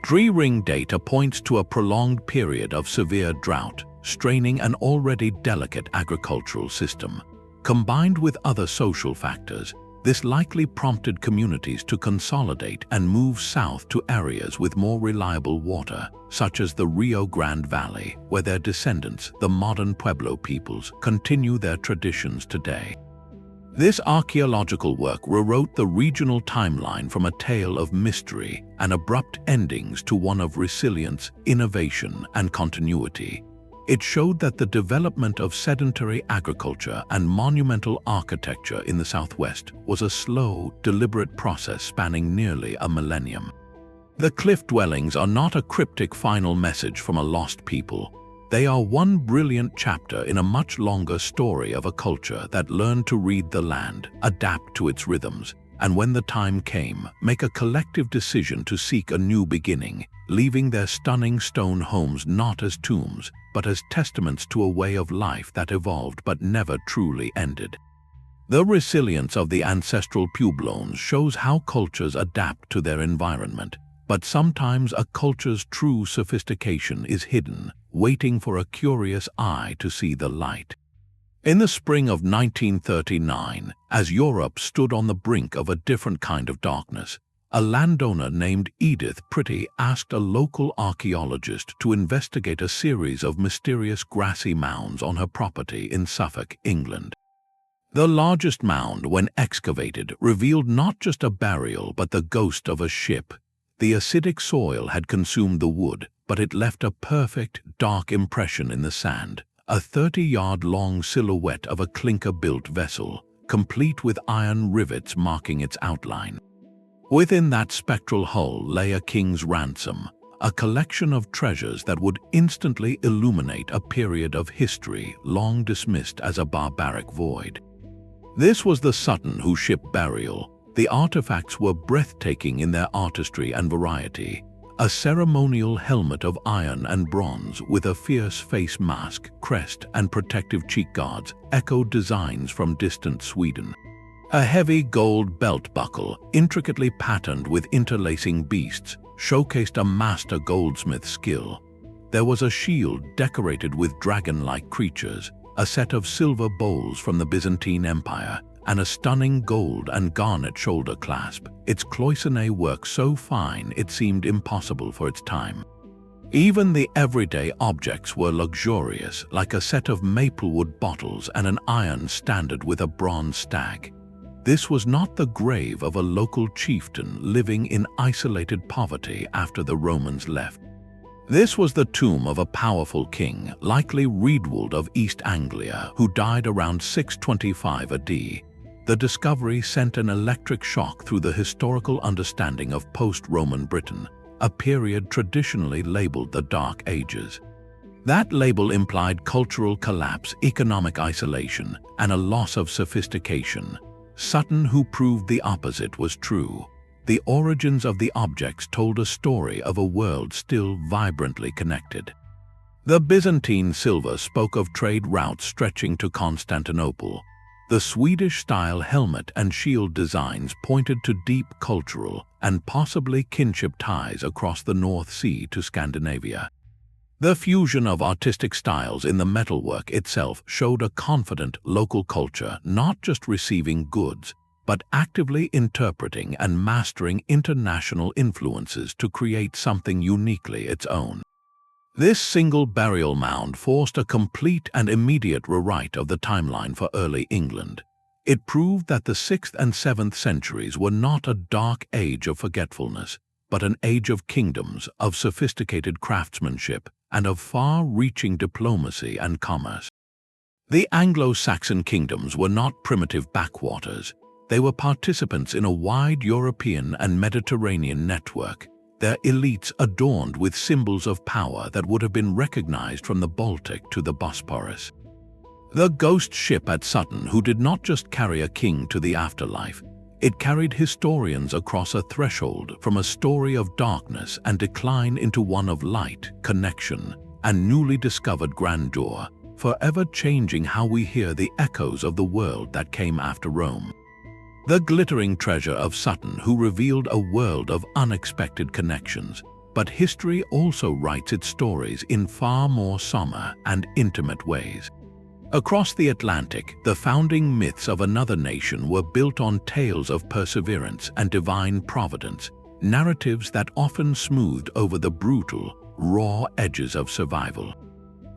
Tree ring data points to a prolonged period of severe drought, straining an already delicate agricultural system. Combined with other social factors, this likely prompted communities to consolidate and move south to areas with more reliable water, such as the Rio Grande Valley, where their descendants, the modern Pueblo peoples, continue their traditions today. This archaeological work rewrote the regional timeline from a tale of mystery and abrupt endings to one of resilience, innovation, and continuity. It showed that the development of sedentary agriculture and monumental architecture in the Southwest was a slow, deliberate process spanning nearly a millennium. The cliff dwellings are not a cryptic final message from a lost people. They are one brilliant chapter in a much longer story of a culture that learned to read the land, adapt to its rhythms, and when the time came, make a collective decision to seek a new beginning, leaving their stunning stone homes not as tombs, but as testaments to a way of life that evolved but never truly ended. The resilience of the ancestral Puebloans shows how cultures adapt to their environment, but sometimes a culture's true sophistication is hidden, waiting for a curious eye to see the light. In the spring of 1939, as Europe stood on the brink of a different kind of darkness, a landowner named Edith Pretty asked a local archaeologist to investigate a series of mysterious grassy mounds on her property in Suffolk, England. The largest mound, when excavated, revealed not just a burial but the ghost of a ship. The acidic soil had consumed the wood, but it left a perfect, dark impression in the sand, a 30-yard-long silhouette of a clinker-built vessel, complete with iron rivets marking its outline. Within that spectral hull lay a king's ransom, a collection of treasures that would instantly illuminate a period of history long dismissed as a barbaric void. This was the Sutton Hoo ship burial. The artifacts were breathtaking in their artistry and variety. A ceremonial helmet of iron and bronze with a fierce face mask, crest, and protective cheek guards echoed designs from distant Sweden. A heavy gold belt buckle, intricately patterned with interlacing beasts, showcased a master goldsmith's skill. There was a shield decorated with dragon-like creatures, a set of silver bowls from the Byzantine Empire, and a stunning gold and garnet shoulder clasp, its cloisonné work so fine it seemed impossible for its time. Even the everyday objects were luxurious, like a set of maplewood bottles and an iron standard with a bronze stag. This was not the grave of a local chieftain living in isolated poverty after the Romans left. This was the tomb of a powerful king, likely Riedwald of East Anglia, who died around 625 AD. The discovery sent an electric shock through the historical understanding of post-Roman Britain, a period traditionally labeled the Dark Ages. That label implied cultural collapse, economic isolation, and a loss of sophistication. Sutton Hoo proved the opposite was true. The origins of the objects told a story of a world still vibrantly connected. The Byzantine silver spoke of trade routes stretching to Constantinople. The Swedish-style helmet and shield designs pointed to deep cultural and possibly kinship ties across the North Sea to Scandinavia. The fusion of artistic styles in the metalwork itself showed a confident local culture not just receiving goods, but actively interpreting and mastering international influences to create something uniquely its own. This single burial mound forced a complete and immediate rewrite of the timeline for early England. It proved that the 6th and 7th centuries were not a dark age of forgetfulness, but an age of kingdoms, of sophisticated craftsmanship, and of far-reaching diplomacy and commerce. The Anglo-Saxon kingdoms were not primitive backwaters. They were participants in a wide European and Mediterranean network, their elites adorned with symbols of power that would have been recognized from the Baltic to the Bosporus. The ghost ship at Sutton Hoo did not just carry a king to the afterlife, it carried historians across a threshold from a story of darkness and decline into one of light, connection, and newly discovered grandeur, forever changing how we hear the echoes of the world that came after Rome. The glittering treasure of Sutton Hoo revealed a world of unexpected connections, but history also writes its stories in far more somber and intimate ways. Across the Atlantic, the founding myths of another nation were built on tales of perseverance and divine providence, narratives that often smoothed over the brutal, raw edges of survival.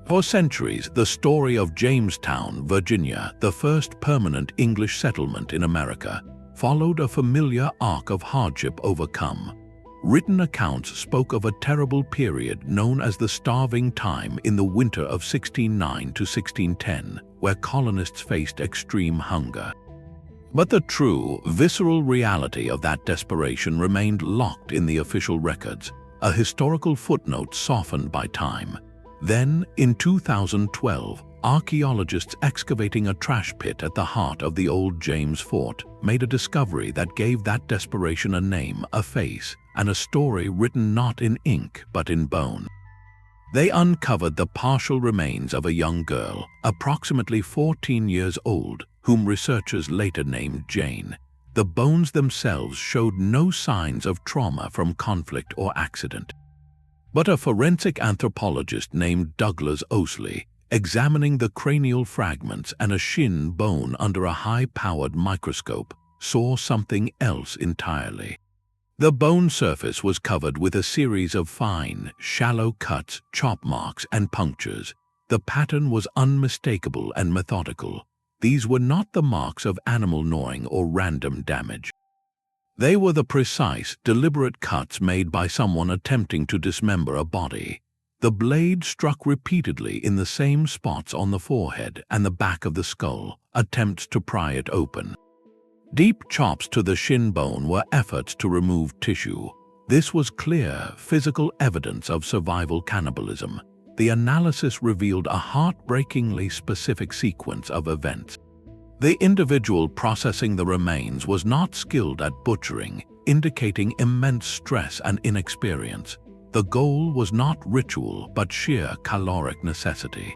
For centuries, the story of Jamestown, Virginia, the first permanent English settlement in America, followed a familiar arc of hardship overcome. Written accounts spoke of a terrible period known as the Starving Time in the winter of 1609 to 1610, where colonists faced extreme hunger. But the true, visceral reality of that desperation remained locked in the official records, a historical footnote softened by time. Then, in 2012, archaeologists excavating a trash pit at the heart of the old James Fort made a discovery that gave that desperation a name, a face, and a story written not in ink but in bone. They uncovered the partial remains of a young girl, approximately 14 years old, whom researchers later named Jane. the bones themselves showed no signs of trauma from conflict or accident. But a forensic anthropologist named Douglas Ousley, examining the cranial fragments and a shin bone under a high-powered microscope, saw something else entirely. The bone surface was covered with a series of fine, shallow cuts, chop marks, and punctures. The pattern was unmistakable and methodical. These were not the marks of animal gnawing or random damage. They were the precise, deliberate cuts made by someone attempting to dismember a body. The blade struck repeatedly in the same spots on the forehead and the back of the skull, attempts to pry it open. Deep chops to the shin bone were efforts to remove tissue. This was clear, physical evidence of survival cannibalism. The analysis revealed a heartbreakingly specific sequence of events. The individual processing the remains was not skilled at butchering, indicating immense stress and inexperience. The goal was not ritual but sheer caloric necessity.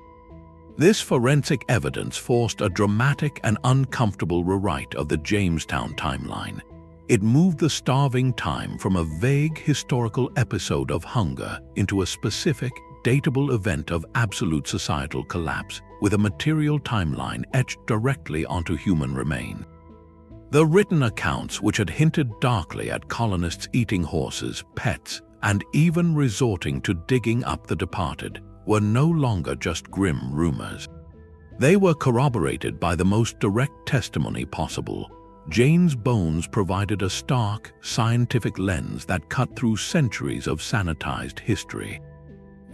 This forensic evidence forced a dramatic and uncomfortable rewrite of the Jamestown timeline. It moved the starving time from a vague historical episode of hunger into a specific, datable event of absolute societal collapse, with a material timeline etched directly onto human remains. The written accounts, which had hinted darkly at colonists eating horses, pets, and even resorting to digging up the departed, were no longer just grim rumors. They were corroborated by the most direct testimony possible. Jane's bones provided a stark, scientific lens that cut through centuries of sanitized history.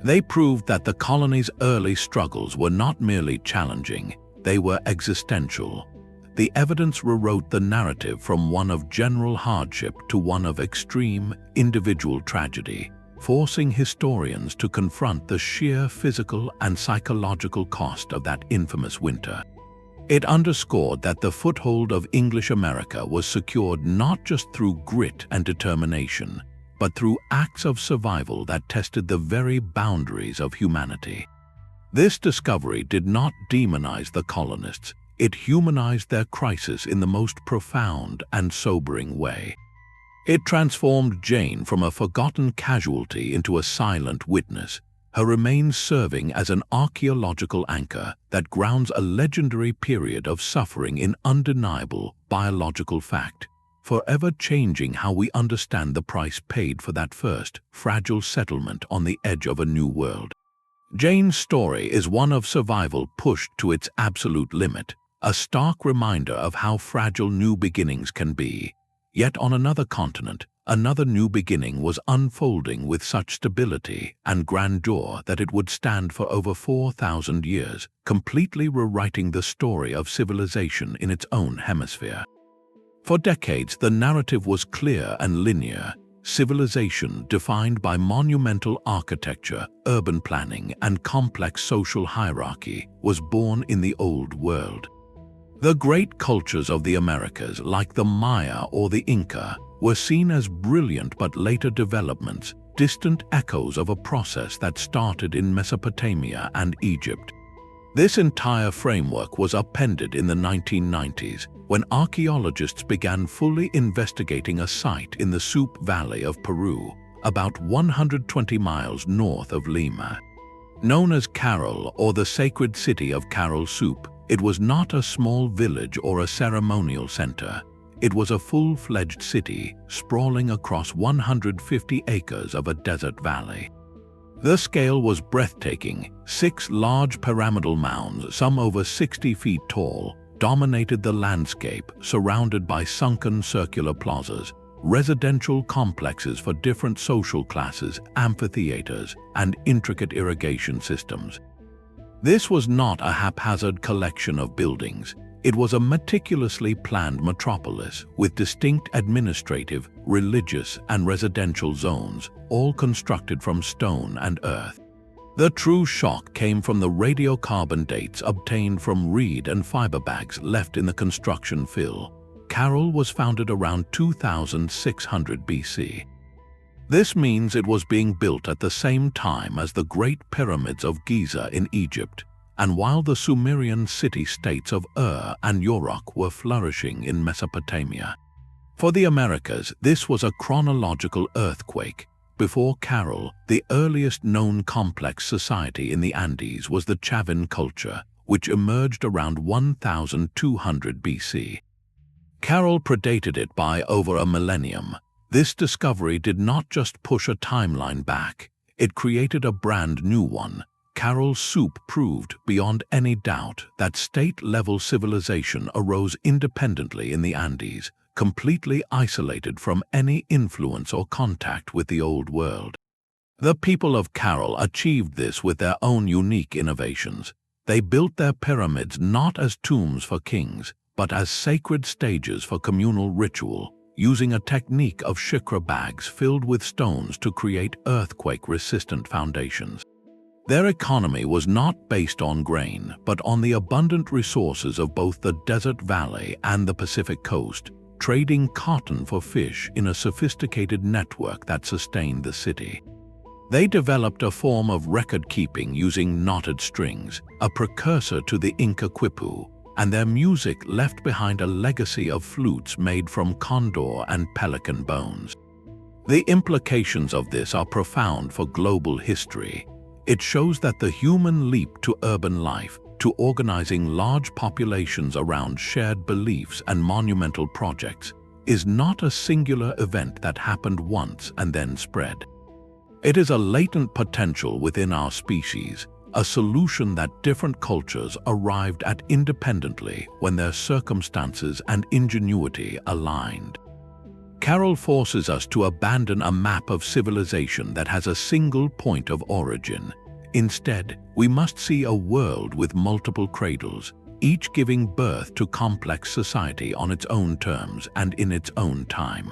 They proved that the colony's early struggles were not merely challenging, they were existential. The evidence rewrote the narrative from one of general hardship to one of extreme, individual tragedy, forcing historians to confront the sheer physical and psychological cost of that infamous winter. It underscored that the foothold of English America was secured not just through grit and determination, but through acts of survival that tested the very boundaries of humanity. This discovery did not demonize the colonists, it humanized their crisis in the most profound and sobering way. It transformed Jane from a forgotten casualty into a silent witness, her remains serving as an archaeological anchor that grounds a legendary period of suffering in undeniable biological fact, forever changing how we understand the price paid for that first, fragile settlement on the edge of a new world. Jane's story is one of survival pushed to its absolute limit, a stark reminder of how fragile new beginnings can be. Yet on another continent, another new beginning was unfolding with such stability and grandeur that it would stand for over 4,000 years, completely rewriting the story of civilization in its own hemisphere. For decades, the narrative was clear and linear. Civilization, defined by monumental architecture, urban planning, and complex social hierarchy, was born in the Old World. The great cultures of the Americas, like the Maya or the Inca, were seen as brilliant but later developments, distant echoes of a process that started in Mesopotamia and Egypt. This entire framework was upended in the 1990s, when archaeologists began fully investigating a site in the Supe Valley of Peru, about 120 miles north of Lima. Known as Caral, or the sacred city of Caral-Supe, it was not a small village or a ceremonial center. It was a full-fledged city, sprawling across 150 acres of a desert valley. The scale was breathtaking. 6 large pyramidal mounds, some over 60 feet tall, dominated the landscape, surrounded by sunken circular plazas, residential complexes for different social classes, amphitheaters, and intricate irrigation systems. This was not a haphazard collection of buildings. It was a meticulously planned metropolis with distinct administrative, religious, and residential zones, all constructed from stone and earth. The true shock came from the radiocarbon dates obtained from reed and fiber bags left in the construction fill. Caral was founded around 2600 BC. This means it was being built at the same time as the Great Pyramids of Giza in Egypt, and while the Sumerian city-states of Ur and Uruk were flourishing in Mesopotamia. For the Americas, this was a chronological earthquake. Before Caral, the earliest known complex society in the Andes was the Chavin culture, which emerged around 1200 BC. Caral predated it by over a millennium. This discovery did not just push a timeline back, it created a brand new one. Caral-Supe proved beyond any doubt that state-level civilization arose independently in the Andes, completely isolated from any influence or contact with the Old World. The people of Caral achieved this with their own unique innovations. They built their pyramids not as tombs for kings, but as sacred stages for communal ritual, using a technique of shikra bags filled with stones to create earthquake-resistant foundations. Their economy was not based on grain, but on the abundant resources of both the desert valley and the Pacific coast, trading cotton for fish in a sophisticated network that sustained the city. They developed a form of record-keeping using knotted strings, a precursor to the Inca quipu, and their music left behind a legacy of flutes made from condor and pelican bones. The implications of this are profound for global history. It shows that the human leap to urban life, to organizing large populations around shared beliefs and monumental projects, is not a singular event that happened once and then spread. It is a latent potential within our species, a solution that different cultures arrived at independently when their circumstances and ingenuity aligned. Caral forces us to abandon a map of civilization that has a single point of origin. Instead, we must see a world with multiple cradles, each giving birth to complex society on its own terms and in its own time.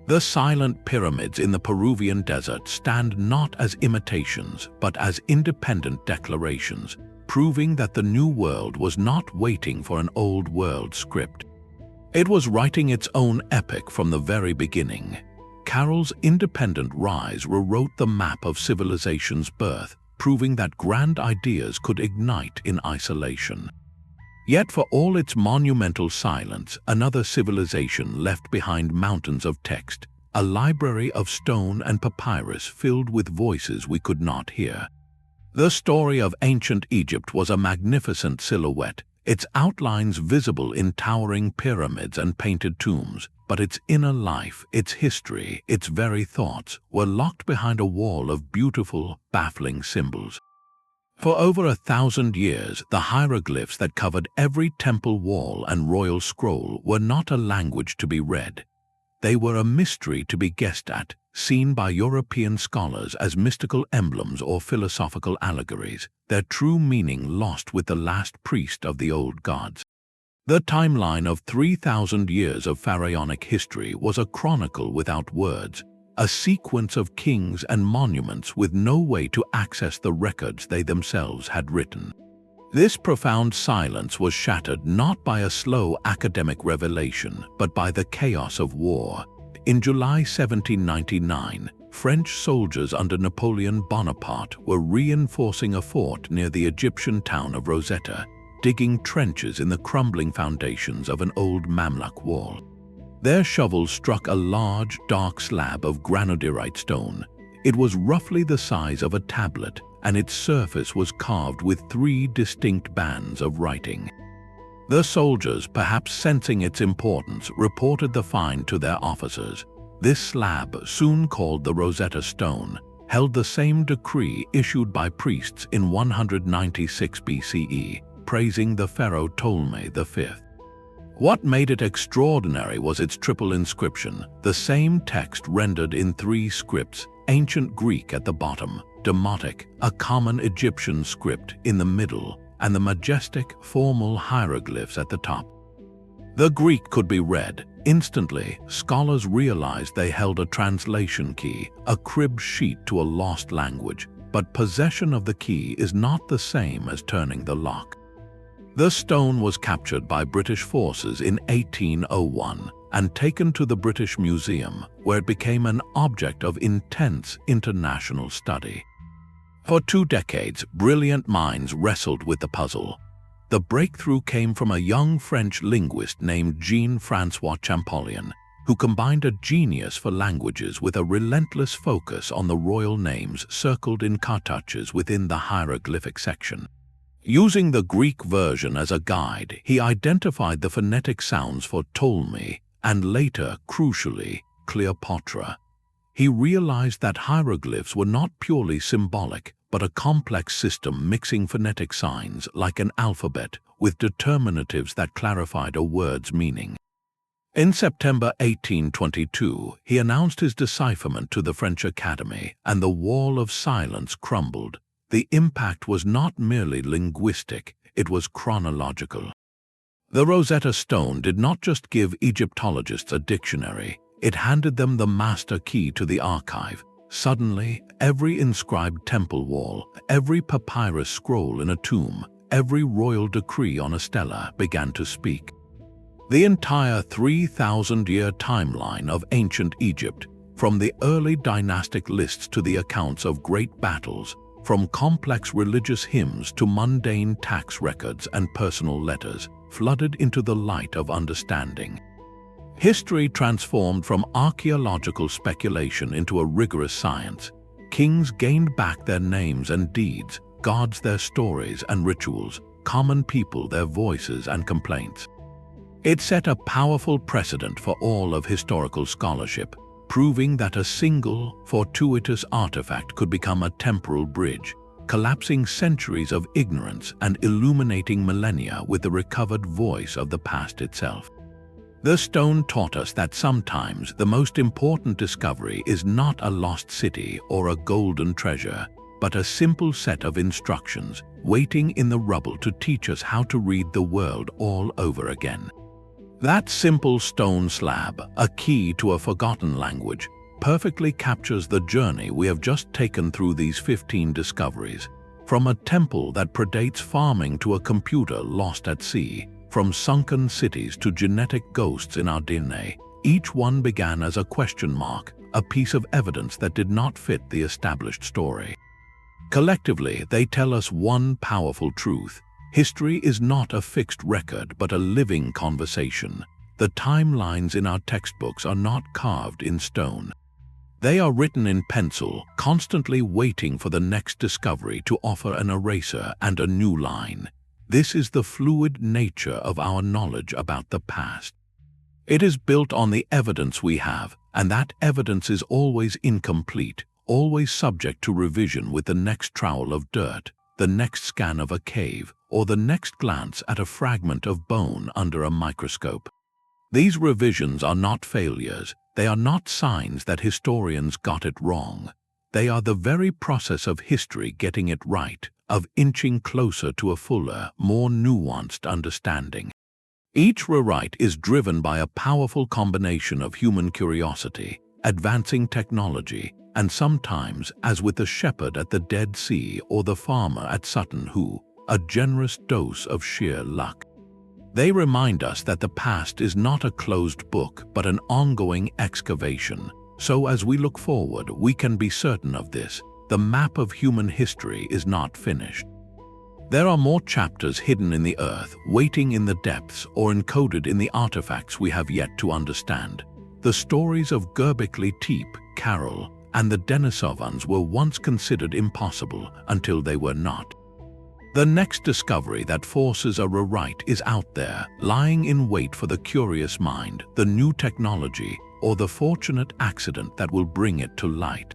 The silent pyramids in the Peruvian desert stand not as imitations, but as independent declarations, proving that the New World was not waiting for an Old World script. It was writing its own epic from the very beginning. Caral's independent rise rewrote the map of civilization's birth, proving that grand ideas could ignite in isolation. Yet for all its monumental silence, another civilization left behind mountains of text, a library of stone and papyrus filled with voices we could not hear. The story of ancient Egypt was a magnificent silhouette, its outlines visible in towering pyramids and painted tombs, but its inner life, its history, its very thoughts were locked behind a wall of beautiful, baffling symbols. For over 1,000 years, the hieroglyphs that covered every temple wall and royal scroll were not a language to be read. They were a mystery to be guessed at, seen by European scholars as mystical emblems or philosophical allegories, their true meaning lost with the last priest of the old gods. The timeline of 3,000 years of pharaonic history was a chronicle without words, a sequence of kings and monuments with no way to access the records they themselves had written. This profound silence was shattered not by a slow academic revelation, but by the chaos of war. In July 1799, French soldiers under Napoleon Bonaparte were reinforcing a fort near the Egyptian town of Rosetta, digging trenches in the crumbling foundations of an old Mamluk wall. Their shovels struck a large, dark slab of granodiorite stone. It was roughly the size of a tablet, and its surface was carved with 3 distinct bands of writing. The soldiers, perhaps sensing its importance, reported the find to their officers. This slab, soon called the Rosetta Stone, held the same decree issued by priests in 196 BCE, praising the pharaoh Ptolemy V. What made it extraordinary was its triple inscription, the same text rendered in 3 scripts, ancient Greek at the bottom, Demotic, a common Egyptian script, in the middle, and the majestic, formal hieroglyphs at the top. The Greek could be read. Instantly, scholars realized they held a translation key, a crib sheet to a lost language, but possession of the key is not the same as turning the lock. The stone was captured by British forces in 1801 and taken to the British Museum, where it became an object of intense international study. For 2 decades, brilliant minds wrestled with the puzzle. The breakthrough came from a young French linguist named Jean-François Champollion, who combined a genius for languages with a relentless focus on the royal names circled in cartouches within the hieroglyphic section. Using the Greek version as a guide, he identified the phonetic sounds for Ptolemy and later, crucially, Cleopatra. He realized that hieroglyphs were not purely symbolic, but a complex system mixing phonetic signs like an alphabet with determinatives that clarified a word's meaning. In September 1822, he announced his decipherment to the French Academy, and the wall of silence crumbled. The impact was not merely linguistic, it was chronological. The Rosetta Stone did not just give Egyptologists a dictionary, it handed them the master key to the archive. Suddenly, every inscribed temple wall, every papyrus scroll in a tomb, every royal decree on a stela began to speak. The entire 3,000-year timeline of ancient Egypt, from the early dynastic lists to the accounts of great battles, from complex religious hymns to mundane tax records and personal letters, flooded into the light of understanding. History transformed from archaeological speculation into a rigorous science. Kings gained back their names and deeds, gods their stories and rituals, common people their voices and complaints. It set a powerful precedent for all of historical scholarship, proving that a single, fortuitous artifact could become a temporal bridge, collapsing centuries of ignorance and illuminating millennia with the recovered voice of the past itself. The stone taught us that sometimes the most important discovery is not a lost city or a golden treasure, but a simple set of instructions waiting in the rubble to teach us how to read the world all over again. That simple stone slab, a key to a forgotten language, perfectly captures the journey we have just taken through these 15 discoveries. From a temple that predates farming to a computer lost at sea, from sunken cities to genetic ghosts in our DNA, each one began as a question mark, a piece of evidence that did not fit the established story. Collectively, they tell us one powerful truth. History is not a fixed record, but a living conversation. The timelines in our textbooks are not carved in stone. They are written in pencil, constantly waiting for the next discovery to offer an eraser and a new line. This is the fluid nature of our knowledge about the past. It is built on the evidence we have, and that evidence is always incomplete, always subject to revision with the next trowel of dirt, the next scan of a cave, or the next glance at a fragment of bone under a microscope. These revisions are not failures. They are not signs that historians got it wrong. They are the very process of history getting it right, of inching closer to a fuller, more nuanced understanding. Each rewrite is driven by a powerful combination of human curiosity, advancing technology, and sometimes, as with the shepherd at the Dead Sea or the farmer at Sutton Hoo, a generous dose of sheer luck. They remind us that the past is not a closed book but an ongoing excavation. So as we look forward, we can be certain of this: the map of human history is not finished. There are more chapters hidden in the earth, waiting in the depths, or encoded in the artifacts we have yet to understand. The stories of Göbekli Tepe, Caral, and the Denisovans were once considered impossible until they were not. The next discovery that forces a rewrite is out there, lying in wait for the curious mind, the new technology, or the fortunate accident that will bring it to light.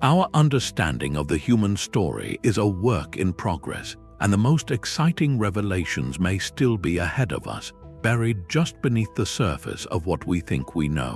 Our understanding of the human story is a work in progress, and the most exciting revelations may still be ahead of us, buried just beneath the surface of what we think we know.